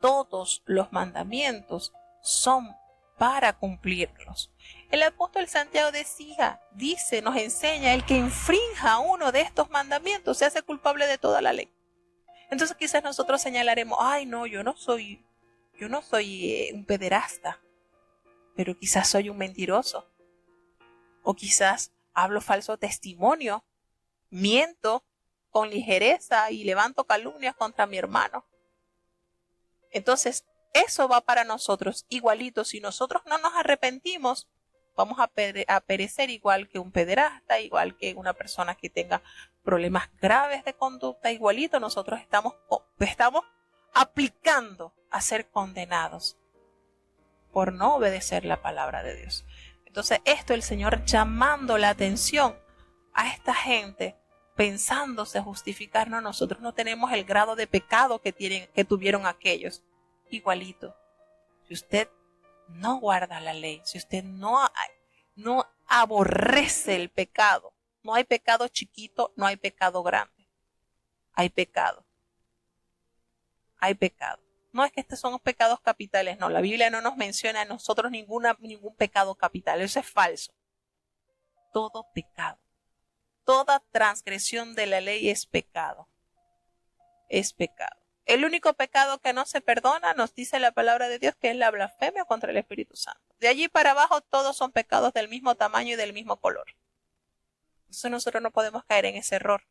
Todos los mandamientos son para cumplirlos. El apóstol Santiago nos enseña, el que infrinja uno de estos mandamientos se hace culpable de toda la ley. Entonces quizás nosotros señalaremos, no, yo no soy un pederasta, pero quizás soy un mentiroso, o quizás hablo falso testimonio, miento con ligereza y levanto calumnias contra mi hermano. Entonces, eso va para nosotros igualito. Si nosotros no nos arrepentimos, vamos a perecer igual que un pederasta, igual que una persona que tenga problemas graves de conducta. Igualito nosotros estamos aplicando a ser condenados por no obedecer la palabra de Dios. Entonces, esto el Señor llamando la atención a esta gente, pensándose justificar. No, nosotros no tenemos el grado de pecado que tuvieron aquellos. Igualito, si usted no guarda la ley, si usted no aborrece el pecado, no hay pecado chiquito, no hay pecado grande, hay pecado. No es que estos son los pecados capitales, no, la Biblia no nos menciona a nosotros ningún pecado capital, eso es falso. Todo pecado, toda transgresión de la ley es pecado. El único pecado que no se perdona, nos dice la palabra de Dios, que es la blasfemia contra el Espíritu Santo. De allí para abajo todos son pecados del mismo tamaño y del mismo color. Entonces nosotros no podemos caer en ese error.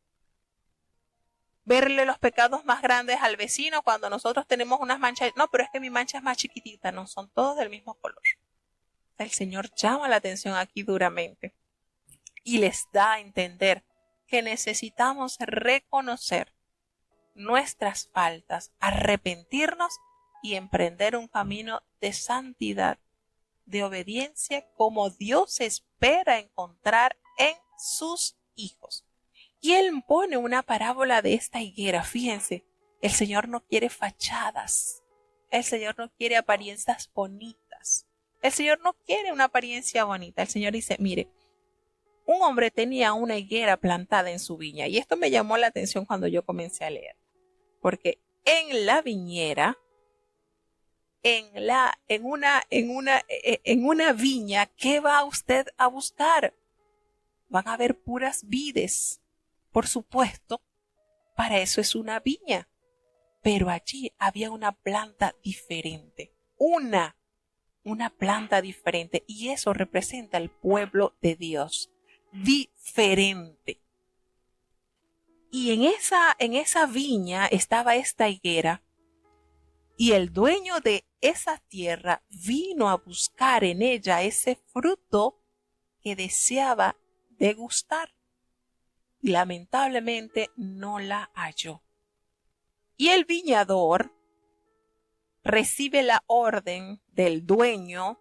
Verle los pecados más grandes al vecino cuando nosotros tenemos unas manchas. No, pero es que mi mancha es más chiquitita. No, son todos del mismo color. El Señor llama la atención aquí duramente y les da a entender que necesitamos reconocer nuestras faltas, arrepentirnos y emprender un camino de santidad, de obediencia como Dios espera encontrar en sus hijos. Y Él pone una parábola de esta higuera. Fíjense, el Señor no quiere fachadas, el Señor no quiere apariencias bonitas, el Señor no quiere una apariencia bonita. El Señor dice, mire, un hombre tenía una higuera plantada en su viña, y esto me llamó la atención cuando yo comencé a leer, porque en la viñera, en una viña, ¿qué va usted a buscar? Van a haber puras vides. Por supuesto, para eso es una viña. Pero allí había una planta diferente. Una planta diferente. Y eso representa el pueblo de Dios. Diferente. Y en esa viña estaba esta higuera. Y el dueño de esa tierra vino a buscar en ella ese fruto que deseaba degustar. Y lamentablemente no la halló. Y el viñador recibe la orden del dueño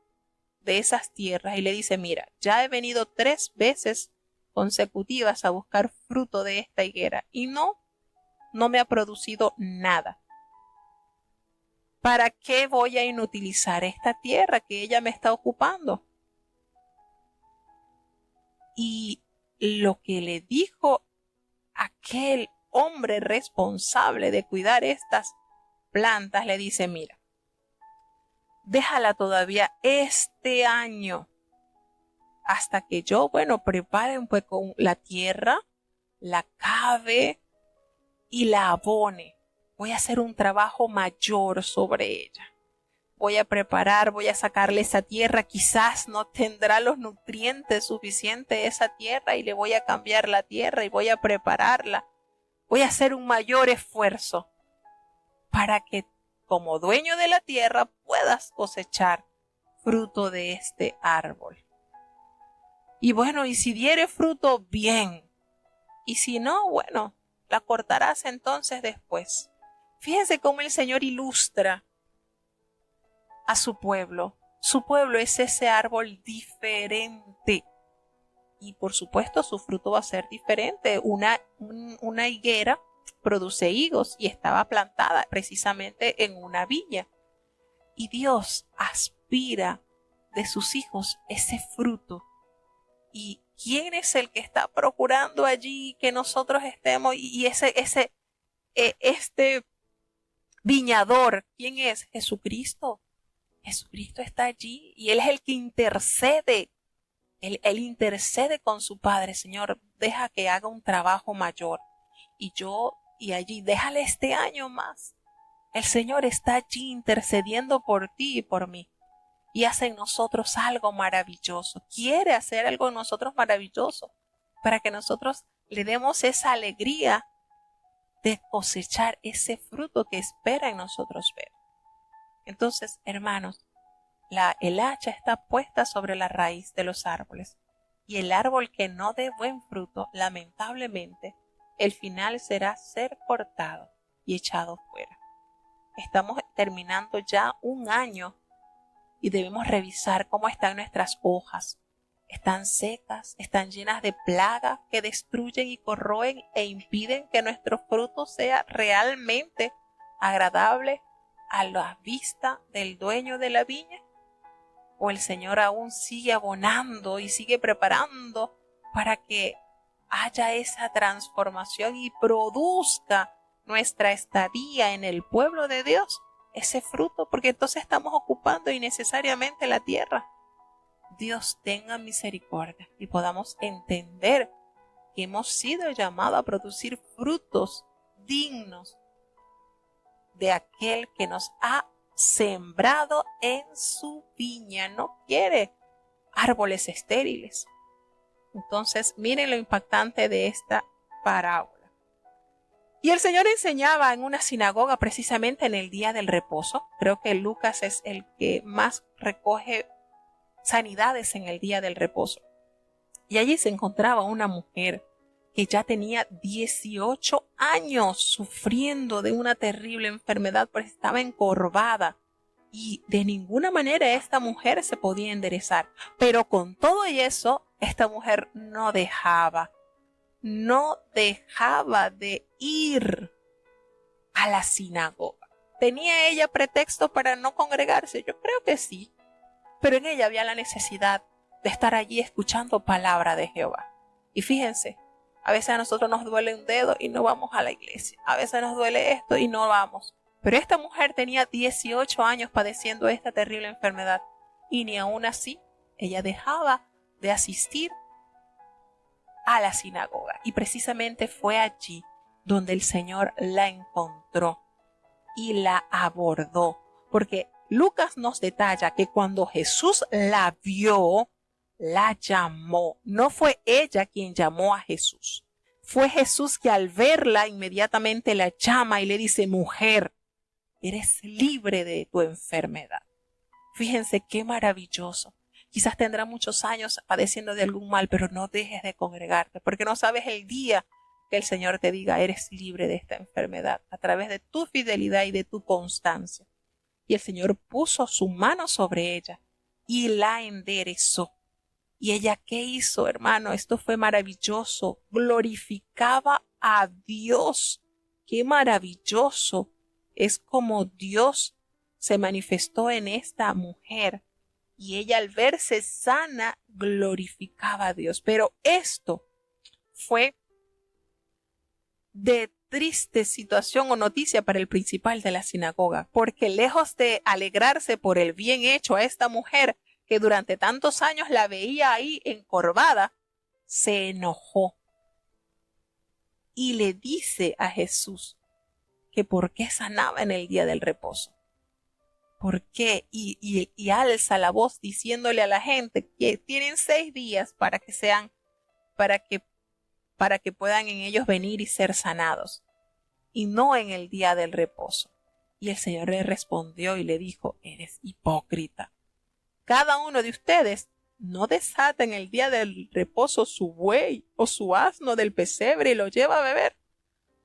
de esas tierras y le dice, mira, ya he venido 3 veces consecutivas a buscar fruto de esta higuera y no me ha producido nada. ¿Para qué voy a inutilizar esta tierra que ella me está ocupando? Y lo que le dijo aquel hombre responsable de cuidar estas plantas, le dice, mira, déjala todavía este año hasta que yo, prepare un poco la tierra, la cave y la abone. Voy a hacer un trabajo mayor sobre ella. Voy a preparar, voy a sacarle esa tierra, quizás no tendrá los nutrientes suficientes esa tierra y le voy a cambiar la tierra y voy a prepararla. Voy a hacer un mayor esfuerzo para que como dueño de la tierra puedas cosechar fruto de este árbol. Y y si diere fruto, bien. Y si no, la cortarás entonces después. Fíjense cómo el Señor ilustra a su pueblo. Su pueblo es ese árbol diferente. Y por supuesto su fruto va a ser diferente. Una higuera produce higos y estaba plantada precisamente en una viña. Y Dios aspira de sus hijos ese fruto. ¿Y quién es el que está procurando allí que nosotros estemos? Y este viñador, ¿quién es? Jesucristo. Jesucristo está allí y Él es el que intercede. Él intercede con su Padre. Señor, deja que haga un trabajo mayor. Y allí, déjale este año más. El Señor está allí intercediendo por ti y por mí. Y hace en nosotros algo maravilloso. Quiere hacer algo en nosotros maravilloso para que nosotros le demos esa alegría de cosechar ese fruto que espera en nosotros ver. Entonces, hermanos, el hacha está puesta sobre la raíz de los árboles. Y el árbol que no dé buen fruto, lamentablemente, el final será ser cortado y echado fuera. Estamos terminando ya un año y debemos revisar cómo están nuestras hojas. Están secas, están llenas de plagas que destruyen y corroen e impiden que nuestro fruto sea realmente agradable a la vista del dueño de la viña. O el Señor aún sigue abonando y sigue preparando para que haya esa transformación y produzca nuestra estadía en el pueblo de Dios ese fruto, porque entonces estamos ocupando innecesariamente la tierra. Dios tenga misericordia y podamos entender que hemos sido llamados a producir frutos dignos de aquel que nos ha sembrado en su viña. No quiere árboles estériles. Entonces, miren lo impactante de esta parábola. Y el Señor enseñaba en una sinagoga precisamente en el día del reposo. Creo que Lucas es el que más recoge sanidades en el día del reposo. Y allí se encontraba una mujer que ya tenía 18 años sufriendo de una terrible enfermedad, pues estaba encorvada y de ninguna manera esta mujer se podía enderezar. Pero con todo y eso, esta mujer no dejaba de ir a la sinagoga. ¿Tenía ella pretexto para no congregarse? Yo creo que sí, pero en ella había la necesidad de estar allí escuchando palabra de Jehová. Y fíjense, a veces a nosotros nos duele un dedo y no vamos a la iglesia. A veces nos duele esto y no vamos. Pero esta mujer tenía 18 años padeciendo esta terrible enfermedad y ni aún así ella dejaba de asistir a la sinagoga. Y precisamente fue allí donde el Señor la encontró y la abordó. Porque Lucas nos detalla que cuando Jesús la vio, la llamó. No fue ella quien llamó a Jesús. Fue Jesús que al verla inmediatamente la llama y le dice: mujer, eres libre de tu enfermedad. Fíjense qué maravilloso. Quizás tendrás muchos años padeciendo de algún mal, pero no dejes de congregarte, porque no sabes el día que el Señor te diga: eres libre de esta enfermedad, a través de tu fidelidad y de tu constancia. Y el Señor puso su mano sobre ella y la enderezó. ¿Y ella qué hizo, hermano? Esto fue maravilloso. Glorificaba a Dios. ¡Qué maravilloso! Es como Dios se manifestó en esta mujer. Y ella, al verse sana, glorificaba a Dios. Pero esto fue de triste situación o noticia para el principal de la sinagoga, porque lejos de alegrarse por el bien hecho a esta mujer, que durante tantos años la veía ahí encorvada, se enojó y le dice a Jesús que por qué sanaba en el día del reposo. ¿Por qué? Y alza la voz diciéndole a la gente que tienen 6 días para que puedan en ellos venir y ser sanados, y no en el día del reposo. Y el Señor le respondió y le dijo: eres hipócrita. Cada uno de ustedes no desata en el día del reposo su buey o su asno del pesebre y lo lleva a beber.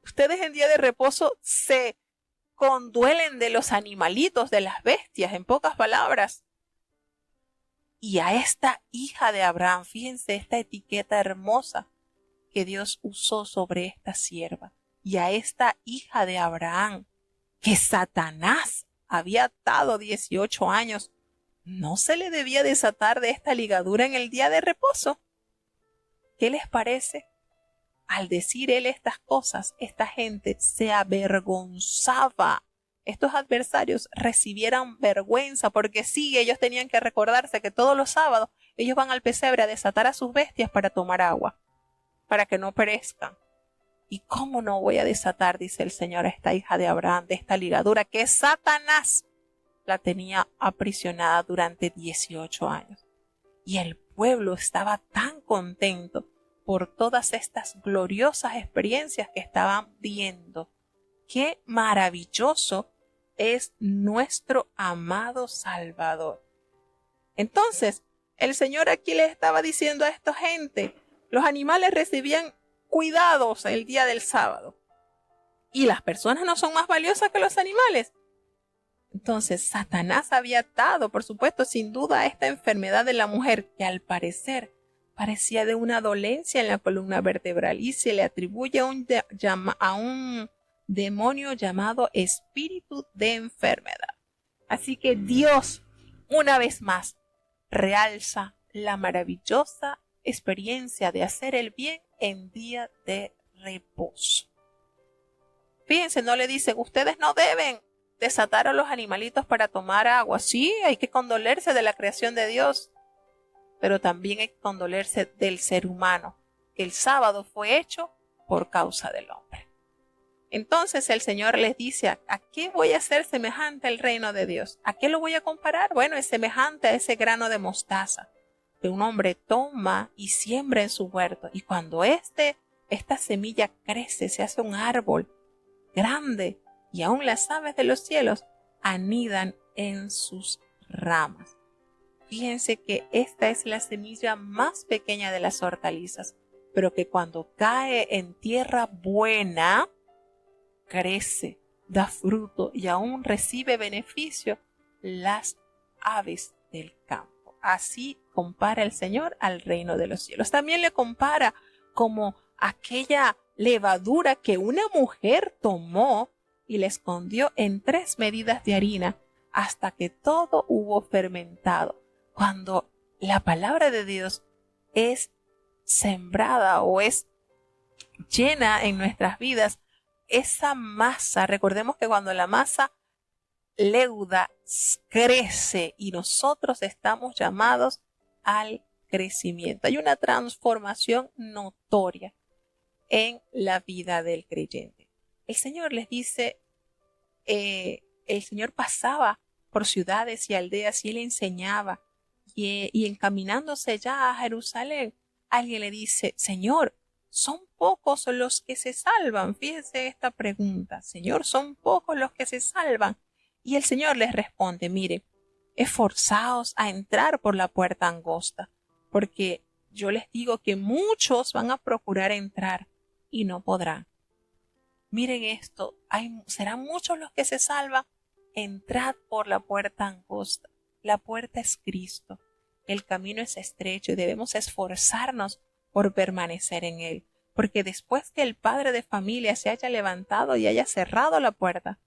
Ustedes en día de reposo se conduelen de los animalitos, de las bestias, en pocas palabras. Y a esta hija de Abraham, fíjense esta etiqueta hermosa que Dios usó sobre esta sierva. Y a esta hija de Abraham, que Satanás había atado 18 años, ¿no se le debía desatar de esta ligadura en el día de reposo? ¿Qué les parece? Al decir él estas cosas, esta gente se avergonzaba. Estos adversarios recibieran vergüenza, porque sí, ellos tenían que recordarse que todos los sábados ellos van al pesebre a desatar a sus bestias para tomar agua, para que no perezcan. ¿Y cómo no voy a desatar, dice el Señor, a esta hija de Abraham, de esta ligadura que Satanás la tenía aprisionada durante 18 años? Y el pueblo estaba tan contento por todas estas gloriosas experiencias que estaban viendo. ¡Qué maravilloso es nuestro amado Salvador! Entonces, el Señor aquí les estaba diciendo a esta gente: los animales recibían cuidados el día del sábado, y las personas no son más valiosas que los animales. Entonces, Satanás había atado, por supuesto, sin duda, a esta enfermedad de la mujer, que al parecer parecía de una dolencia en la columna vertebral, y se le atribuye a un demonio llamado espíritu de enfermedad. Así que Dios, una vez más, realza la maravillosa experiencia de hacer el bien en día de reposo. Fíjense, no le dicen: ustedes no deben desatar a los animalitos para tomar agua. Sí, hay que condolerse de la creación de Dios, pero también hay que condolerse del ser humano, que el sábado fue hecho por causa del hombre. Entonces el Señor les dice: ¿a qué voy a hacer semejante el reino de Dios? ¿A qué lo voy a comparar? Bueno, es semejante a ese grano de mostaza. que un hombre toma y siembra en su huerto. Y cuando esta semilla crece, se hace un árbol grande y aún las aves de los cielos anidan en sus ramas. Fíjense que esta es la semilla más pequeña de las hortalizas, pero que cuando cae en tierra buena, crece, da fruto y aún recibe beneficio las aves del campo. Así compara el Señor al reino de los cielos. También le compara como aquella levadura que una mujer tomó y la escondió en 3 medidas de harina hasta que todo hubo fermentado. Cuando la palabra de Dios es sembrada o es llena en nuestras vidas, esa masa, recordemos que cuando la masa leuda crece y nosotros estamos llamados al crecimiento. Hay una transformación notoria en la vida del creyente. El Señor les dice, el Señor pasaba por ciudades y aldeas y Él enseñaba y encaminándose ya a Jerusalén, alguien le dice, Señor, ¿son pocos los que se salvan? Fíjense esta pregunta, Señor, ¿son pocos los que se salvan? Y el Señor les responde, mire, esforzaos a entrar por la puerta angosta, porque yo les digo que muchos van a procurar entrar y no podrán. Miren esto, serán muchos los que se salvan. Entrad por la puerta angosta. La puerta es Cristo. El camino es estrecho y debemos esforzarnos por permanecer en él. Porque después que el padre de familia se haya levantado y haya cerrado la puerta,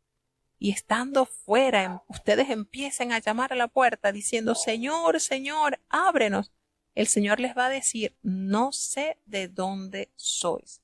y estando fuera, ustedes empiecen a llamar a la puerta diciendo, Señor, Señor, ábrenos. El Señor les va a decir, no sé de dónde sois.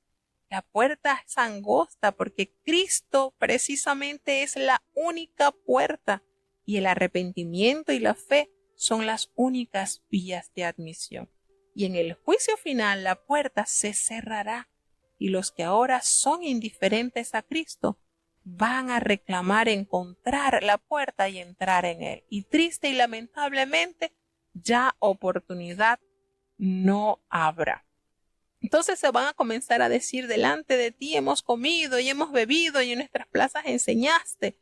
La puerta es angosta porque Cristo precisamente es la única puerta y el arrepentimiento y la fe son las únicas vías de admisión. Y en el juicio final la puerta se cerrará y los que ahora son indiferentes a Cristo van a reclamar encontrar la puerta y entrar en él. Y triste y lamentablemente ya oportunidad no habrá. Entonces se van a comenzar a decir, delante de ti hemos comido y hemos bebido y en nuestras plazas enseñaste.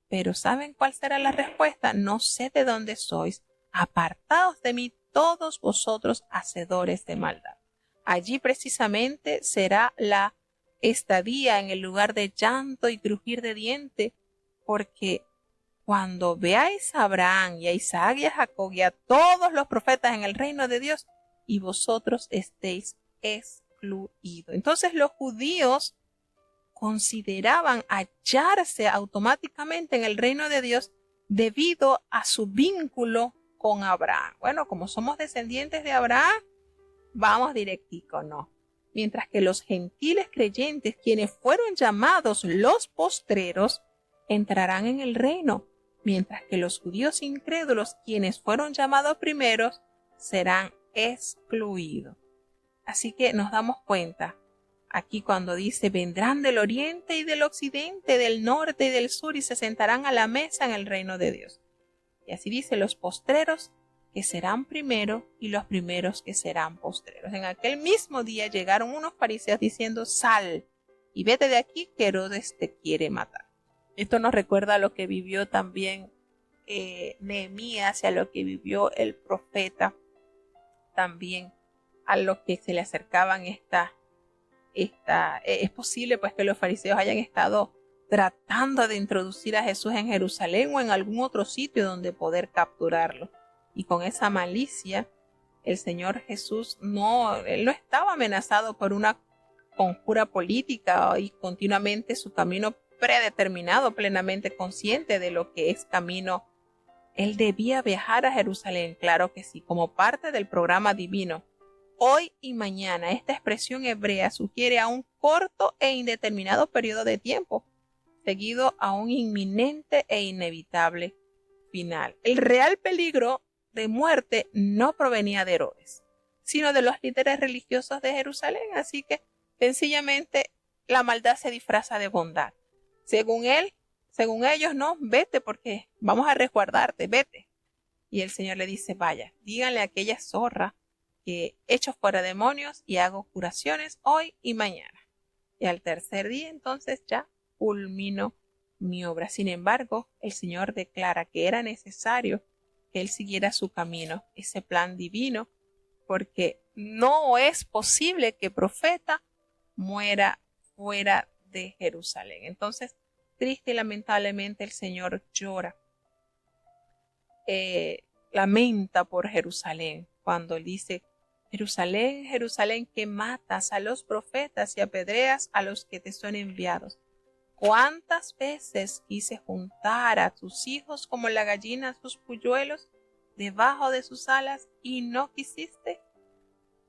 Pero ¿saben cuál será la respuesta? No sé de dónde sois. Apartaos de mí todos vosotros hacedores de maldad. Allí precisamente será la estadía en el lugar de llanto y crujir de diente, porque cuando veáis a Abraham y a Isaac y a Jacob y a todos los profetas en el reino de Dios y vosotros estéis excluidos. Entonces los judíos consideraban hallarse automáticamente en el reino de Dios debido a su vínculo con Abraham. Bueno, como somos descendientes de Abraham, vamos directico, no. Mientras que los gentiles creyentes, quienes fueron llamados los postreros, entrarán en el reino, mientras que los judíos incrédulos, quienes fueron llamados primeros, serán excluidos. Así que nos damos cuenta, aquí cuando dice, vendrán del oriente y del occidente, del norte y del sur, y se sentarán a la mesa en el reino de Dios. Y así dice, los postreros que serán primero y los primeros que serán postreros. En aquel mismo día llegaron unos fariseos diciendo, sal y vete de aquí que Herodes te quiere matar. Esto nos recuerda a lo que vivió también Nehemías y a lo que vivió el profeta, también a los que se le acercaban es posible pues que los fariseos hayan estado tratando de introducir a Jesús en Jerusalén o en algún otro sitio donde poder capturarlo. Y con esa malicia, el Señor Jesús él no estaba amenazado por una conjura política y continuamente su camino predeterminado, plenamente consciente de lo que es camino. Él debía viajar a Jerusalén, claro que sí, como parte del programa divino. Hoy y mañana, esta expresión hebrea sugiere a un corto e indeterminado periodo de tiempo, seguido a un inminente e inevitable final. El real peligro de muerte no provenía de Herodes, sino de los líderes religiosos de Jerusalén. Así que sencillamente la maldad se disfraza de bondad. Según ellos, no, vete porque vamos a resguardarte, vete. Y el Señor le dice, vaya, díganle a aquella zorra que echo fuera demonios y hago curaciones hoy y mañana. Y al tercer día entonces ya culmino mi obra. Sin embargo, el Señor declara que era necesario que él siguiera su camino, ese plan divino, porque no es posible que profeta muera fuera de Jerusalén. Entonces, triste y lamentablemente el Señor llora, lamenta por Jerusalén, cuando él dice, Jerusalén, Jerusalén, que matas a los profetas y apedreas a los que te son enviados. ¿Cuántas veces quise juntar a tus hijos como la gallina a sus polluelos debajo de sus alas y no quisiste?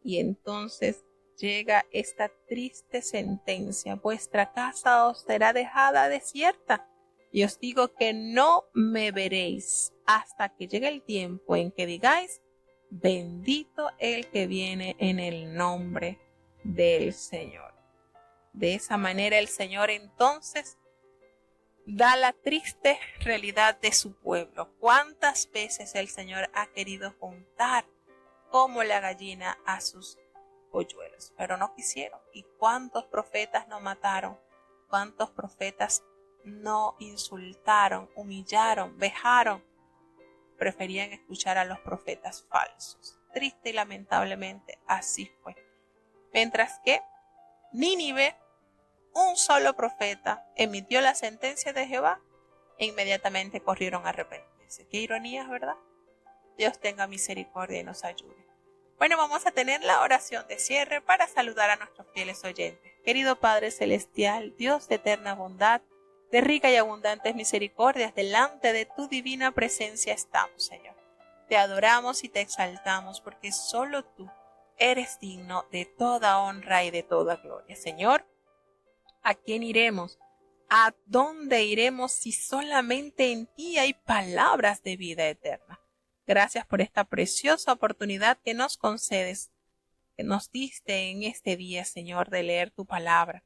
Y entonces llega esta triste sentencia: vuestra casa os será dejada desierta, y os digo que no me veréis hasta que llegue el tiempo en que digáis, bendito el que viene en el nombre del Señor. De esa manera el Señor entonces da la triste realidad de su pueblo. ¿Cuántas veces el Señor ha querido juntar como la gallina a sus polluelos? Pero no quisieron. ¿Y cuántos profetas no mataron? ¿Cuántos profetas no insultaron, humillaron, vejaron? Preferían escuchar a los profetas falsos. Triste y lamentablemente así fue. Mientras que Nínive, un solo profeta emitió la sentencia de Jehová e inmediatamente corrieron a arrepentirse. Qué ironías, ¿verdad? Dios tenga misericordia y nos ayude. Bueno, vamos a tener la oración de cierre para saludar a nuestros fieles oyentes. Querido Padre Celestial, Dios de eterna bondad, de rica y abundantes misericordias, delante de tu divina presencia estamos, Señor. Te adoramos y te exaltamos porque solo tú eres digno de toda honra y de toda gloria. Señor, ¿a quién iremos? ¿A dónde iremos si solamente en ti hay palabras de vida eterna? Gracias por esta preciosa oportunidad que nos concedes, que nos diste en este día, Señor, de leer tu palabra.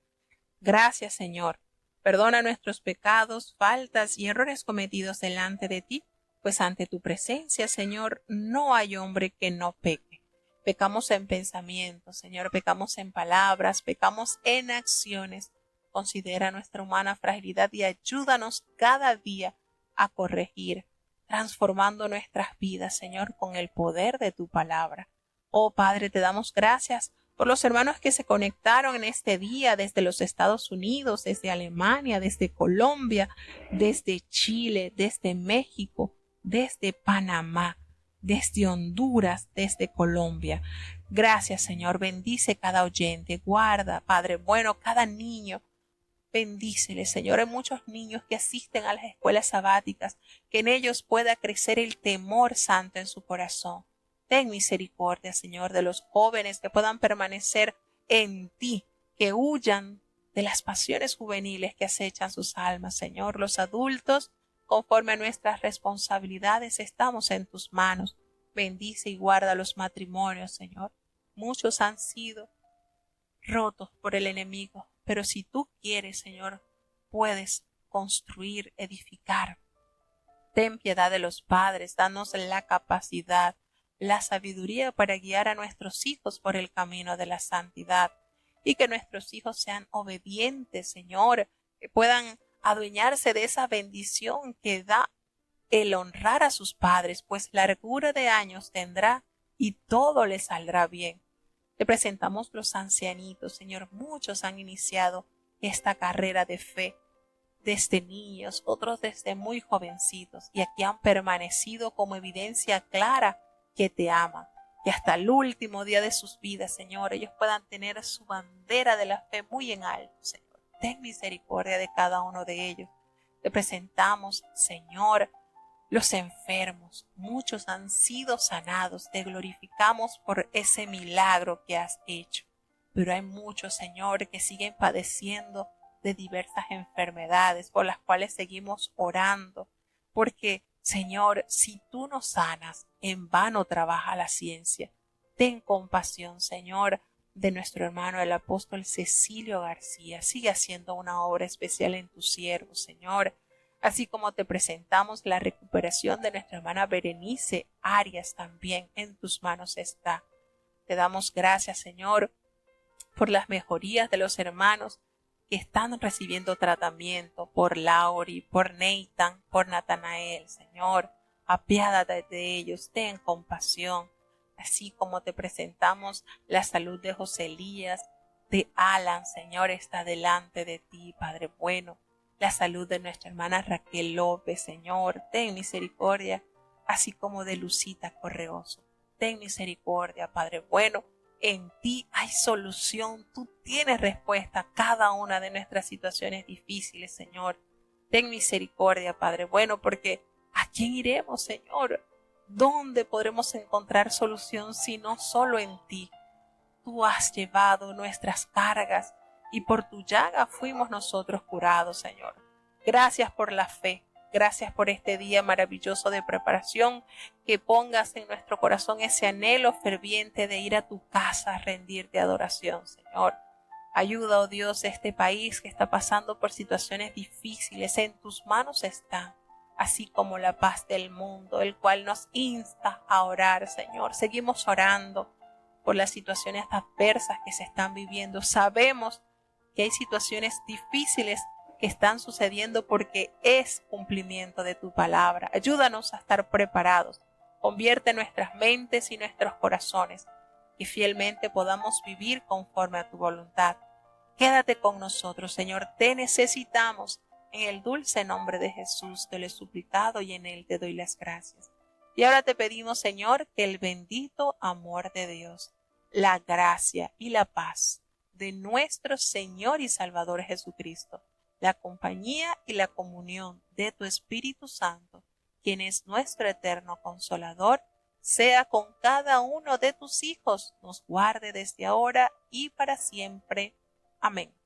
Gracias, Señor. Perdona nuestros pecados, faltas y errores cometidos delante de ti, pues ante tu presencia, Señor, no hay hombre que no peque. Pecamos en pensamientos, Señor, pecamos en palabras, pecamos en acciones. Considera nuestra humana fragilidad y ayúdanos cada día a corregir, transformando nuestras vidas, Señor, con el poder de tu palabra. Oh Padre, te damos gracias por los hermanos que se conectaron en este día desde los Estados Unidos, desde Alemania, desde Colombia, desde Chile, desde México, desde Panamá, desde Honduras, desde Colombia. Gracias, Señor. Bendice cada oyente. Guarda, Padre bueno, cada niño. Bendícele, Señor. Hay muchos niños que asisten a las escuelas sabáticas, que en ellos pueda crecer el temor santo en su corazón. Ten misericordia, Señor, de los jóvenes que puedan permanecer en ti, que huyan de las pasiones juveniles que acechan sus almas, Señor. Los adultos, conforme a nuestras responsabilidades, estamos en tus manos. Bendice y guarda los matrimonios, Señor. Muchos han sido rotos por el enemigo, pero si tú quieres, Señor, puedes construir, edificar. Ten piedad de los padres, danos la capacidad, la sabiduría para guiar a nuestros hijos por el camino de la santidad, y que nuestros hijos sean obedientes, Señor, que puedan adueñarse de esa bendición que da el honrar a sus padres, pues largura de años tendrá y todo le saldrá bien. Te presentamos los ancianitos, Señor. Muchos han iniciado esta carrera de fe desde niños, otros desde muy jovencitos, y aquí han permanecido como evidencia clara que te aman, que hasta el último día de sus vidas, Señor, ellos puedan tener su bandera de la fe muy en alto, Señor. Ten misericordia de cada uno de ellos. Te presentamos, Señor, los enfermos. Muchos han sido sanados. Te glorificamos por ese milagro que has hecho. Pero hay muchos, Señor, que siguen padeciendo de diversas enfermedades por las cuales seguimos orando. Porque, Señor, si tú nos sanas, en vano trabaja la ciencia. Ten compasión, Señor, de nuestro hermano el apóstol Cecilio García. Sigue haciendo una obra especial en tu siervo, Señor. así como te presentamos la recuperación de nuestra hermana Berenice Arias también, en tus manos está. Te damos gracias, Señor, por las mejorías de los hermanos que están recibiendo tratamiento, por Lauri, por Nathan, por Natanael, Señor. Apiádate de ellos, ten compasión, así como te presentamos la salud de José Elías, de Alan, Señor, está delante de ti, Padre bueno. La salud de nuestra hermana Raquel López, Señor, ten misericordia, así como de Lucita Correoso. Ten misericordia, Padre bueno. En ti hay solución, tú tienes respuesta a cada una de nuestras situaciones difíciles, Señor. Ten misericordia, Padre bueno, porque ¿a quién iremos, Señor? ¿Dónde podremos encontrar solución si no solo en ti? Tú has llevado nuestras cargas y por tu llaga fuimos nosotros curados, Señor. Gracias por la fe. Gracias por este día maravilloso de preparación, que pongas en nuestro corazón ese anhelo ferviente de ir a tu casa a rendirte adoración, Señor. Ayuda, oh Dios, a este país que está pasando por situaciones difíciles. En tus manos está, así como la paz del mundo, el cual nos insta a orar, Señor. Seguimos orando por las situaciones adversas que se están viviendo. Sabemos que hay situaciones difíciles que están sucediendo porque es cumplimiento de tu palabra. Ayúdanos a estar preparados. Convierte nuestras mentes y nuestros corazones, que fielmente podamos vivir conforme a tu voluntad. Quédate con nosotros, Señor. Te necesitamos. En el dulce nombre de Jesús te lo he suplicado y en él te doy las gracias. Y ahora te pedimos, Señor, que el bendito amor de Dios, la gracia y la paz de nuestro Señor y Salvador Jesucristo, la compañía y la comunión de tu Espíritu Santo, quien es nuestro eterno Consolador, sea con cada uno de tus hijos, nos guarde desde ahora y para siempre. Amén.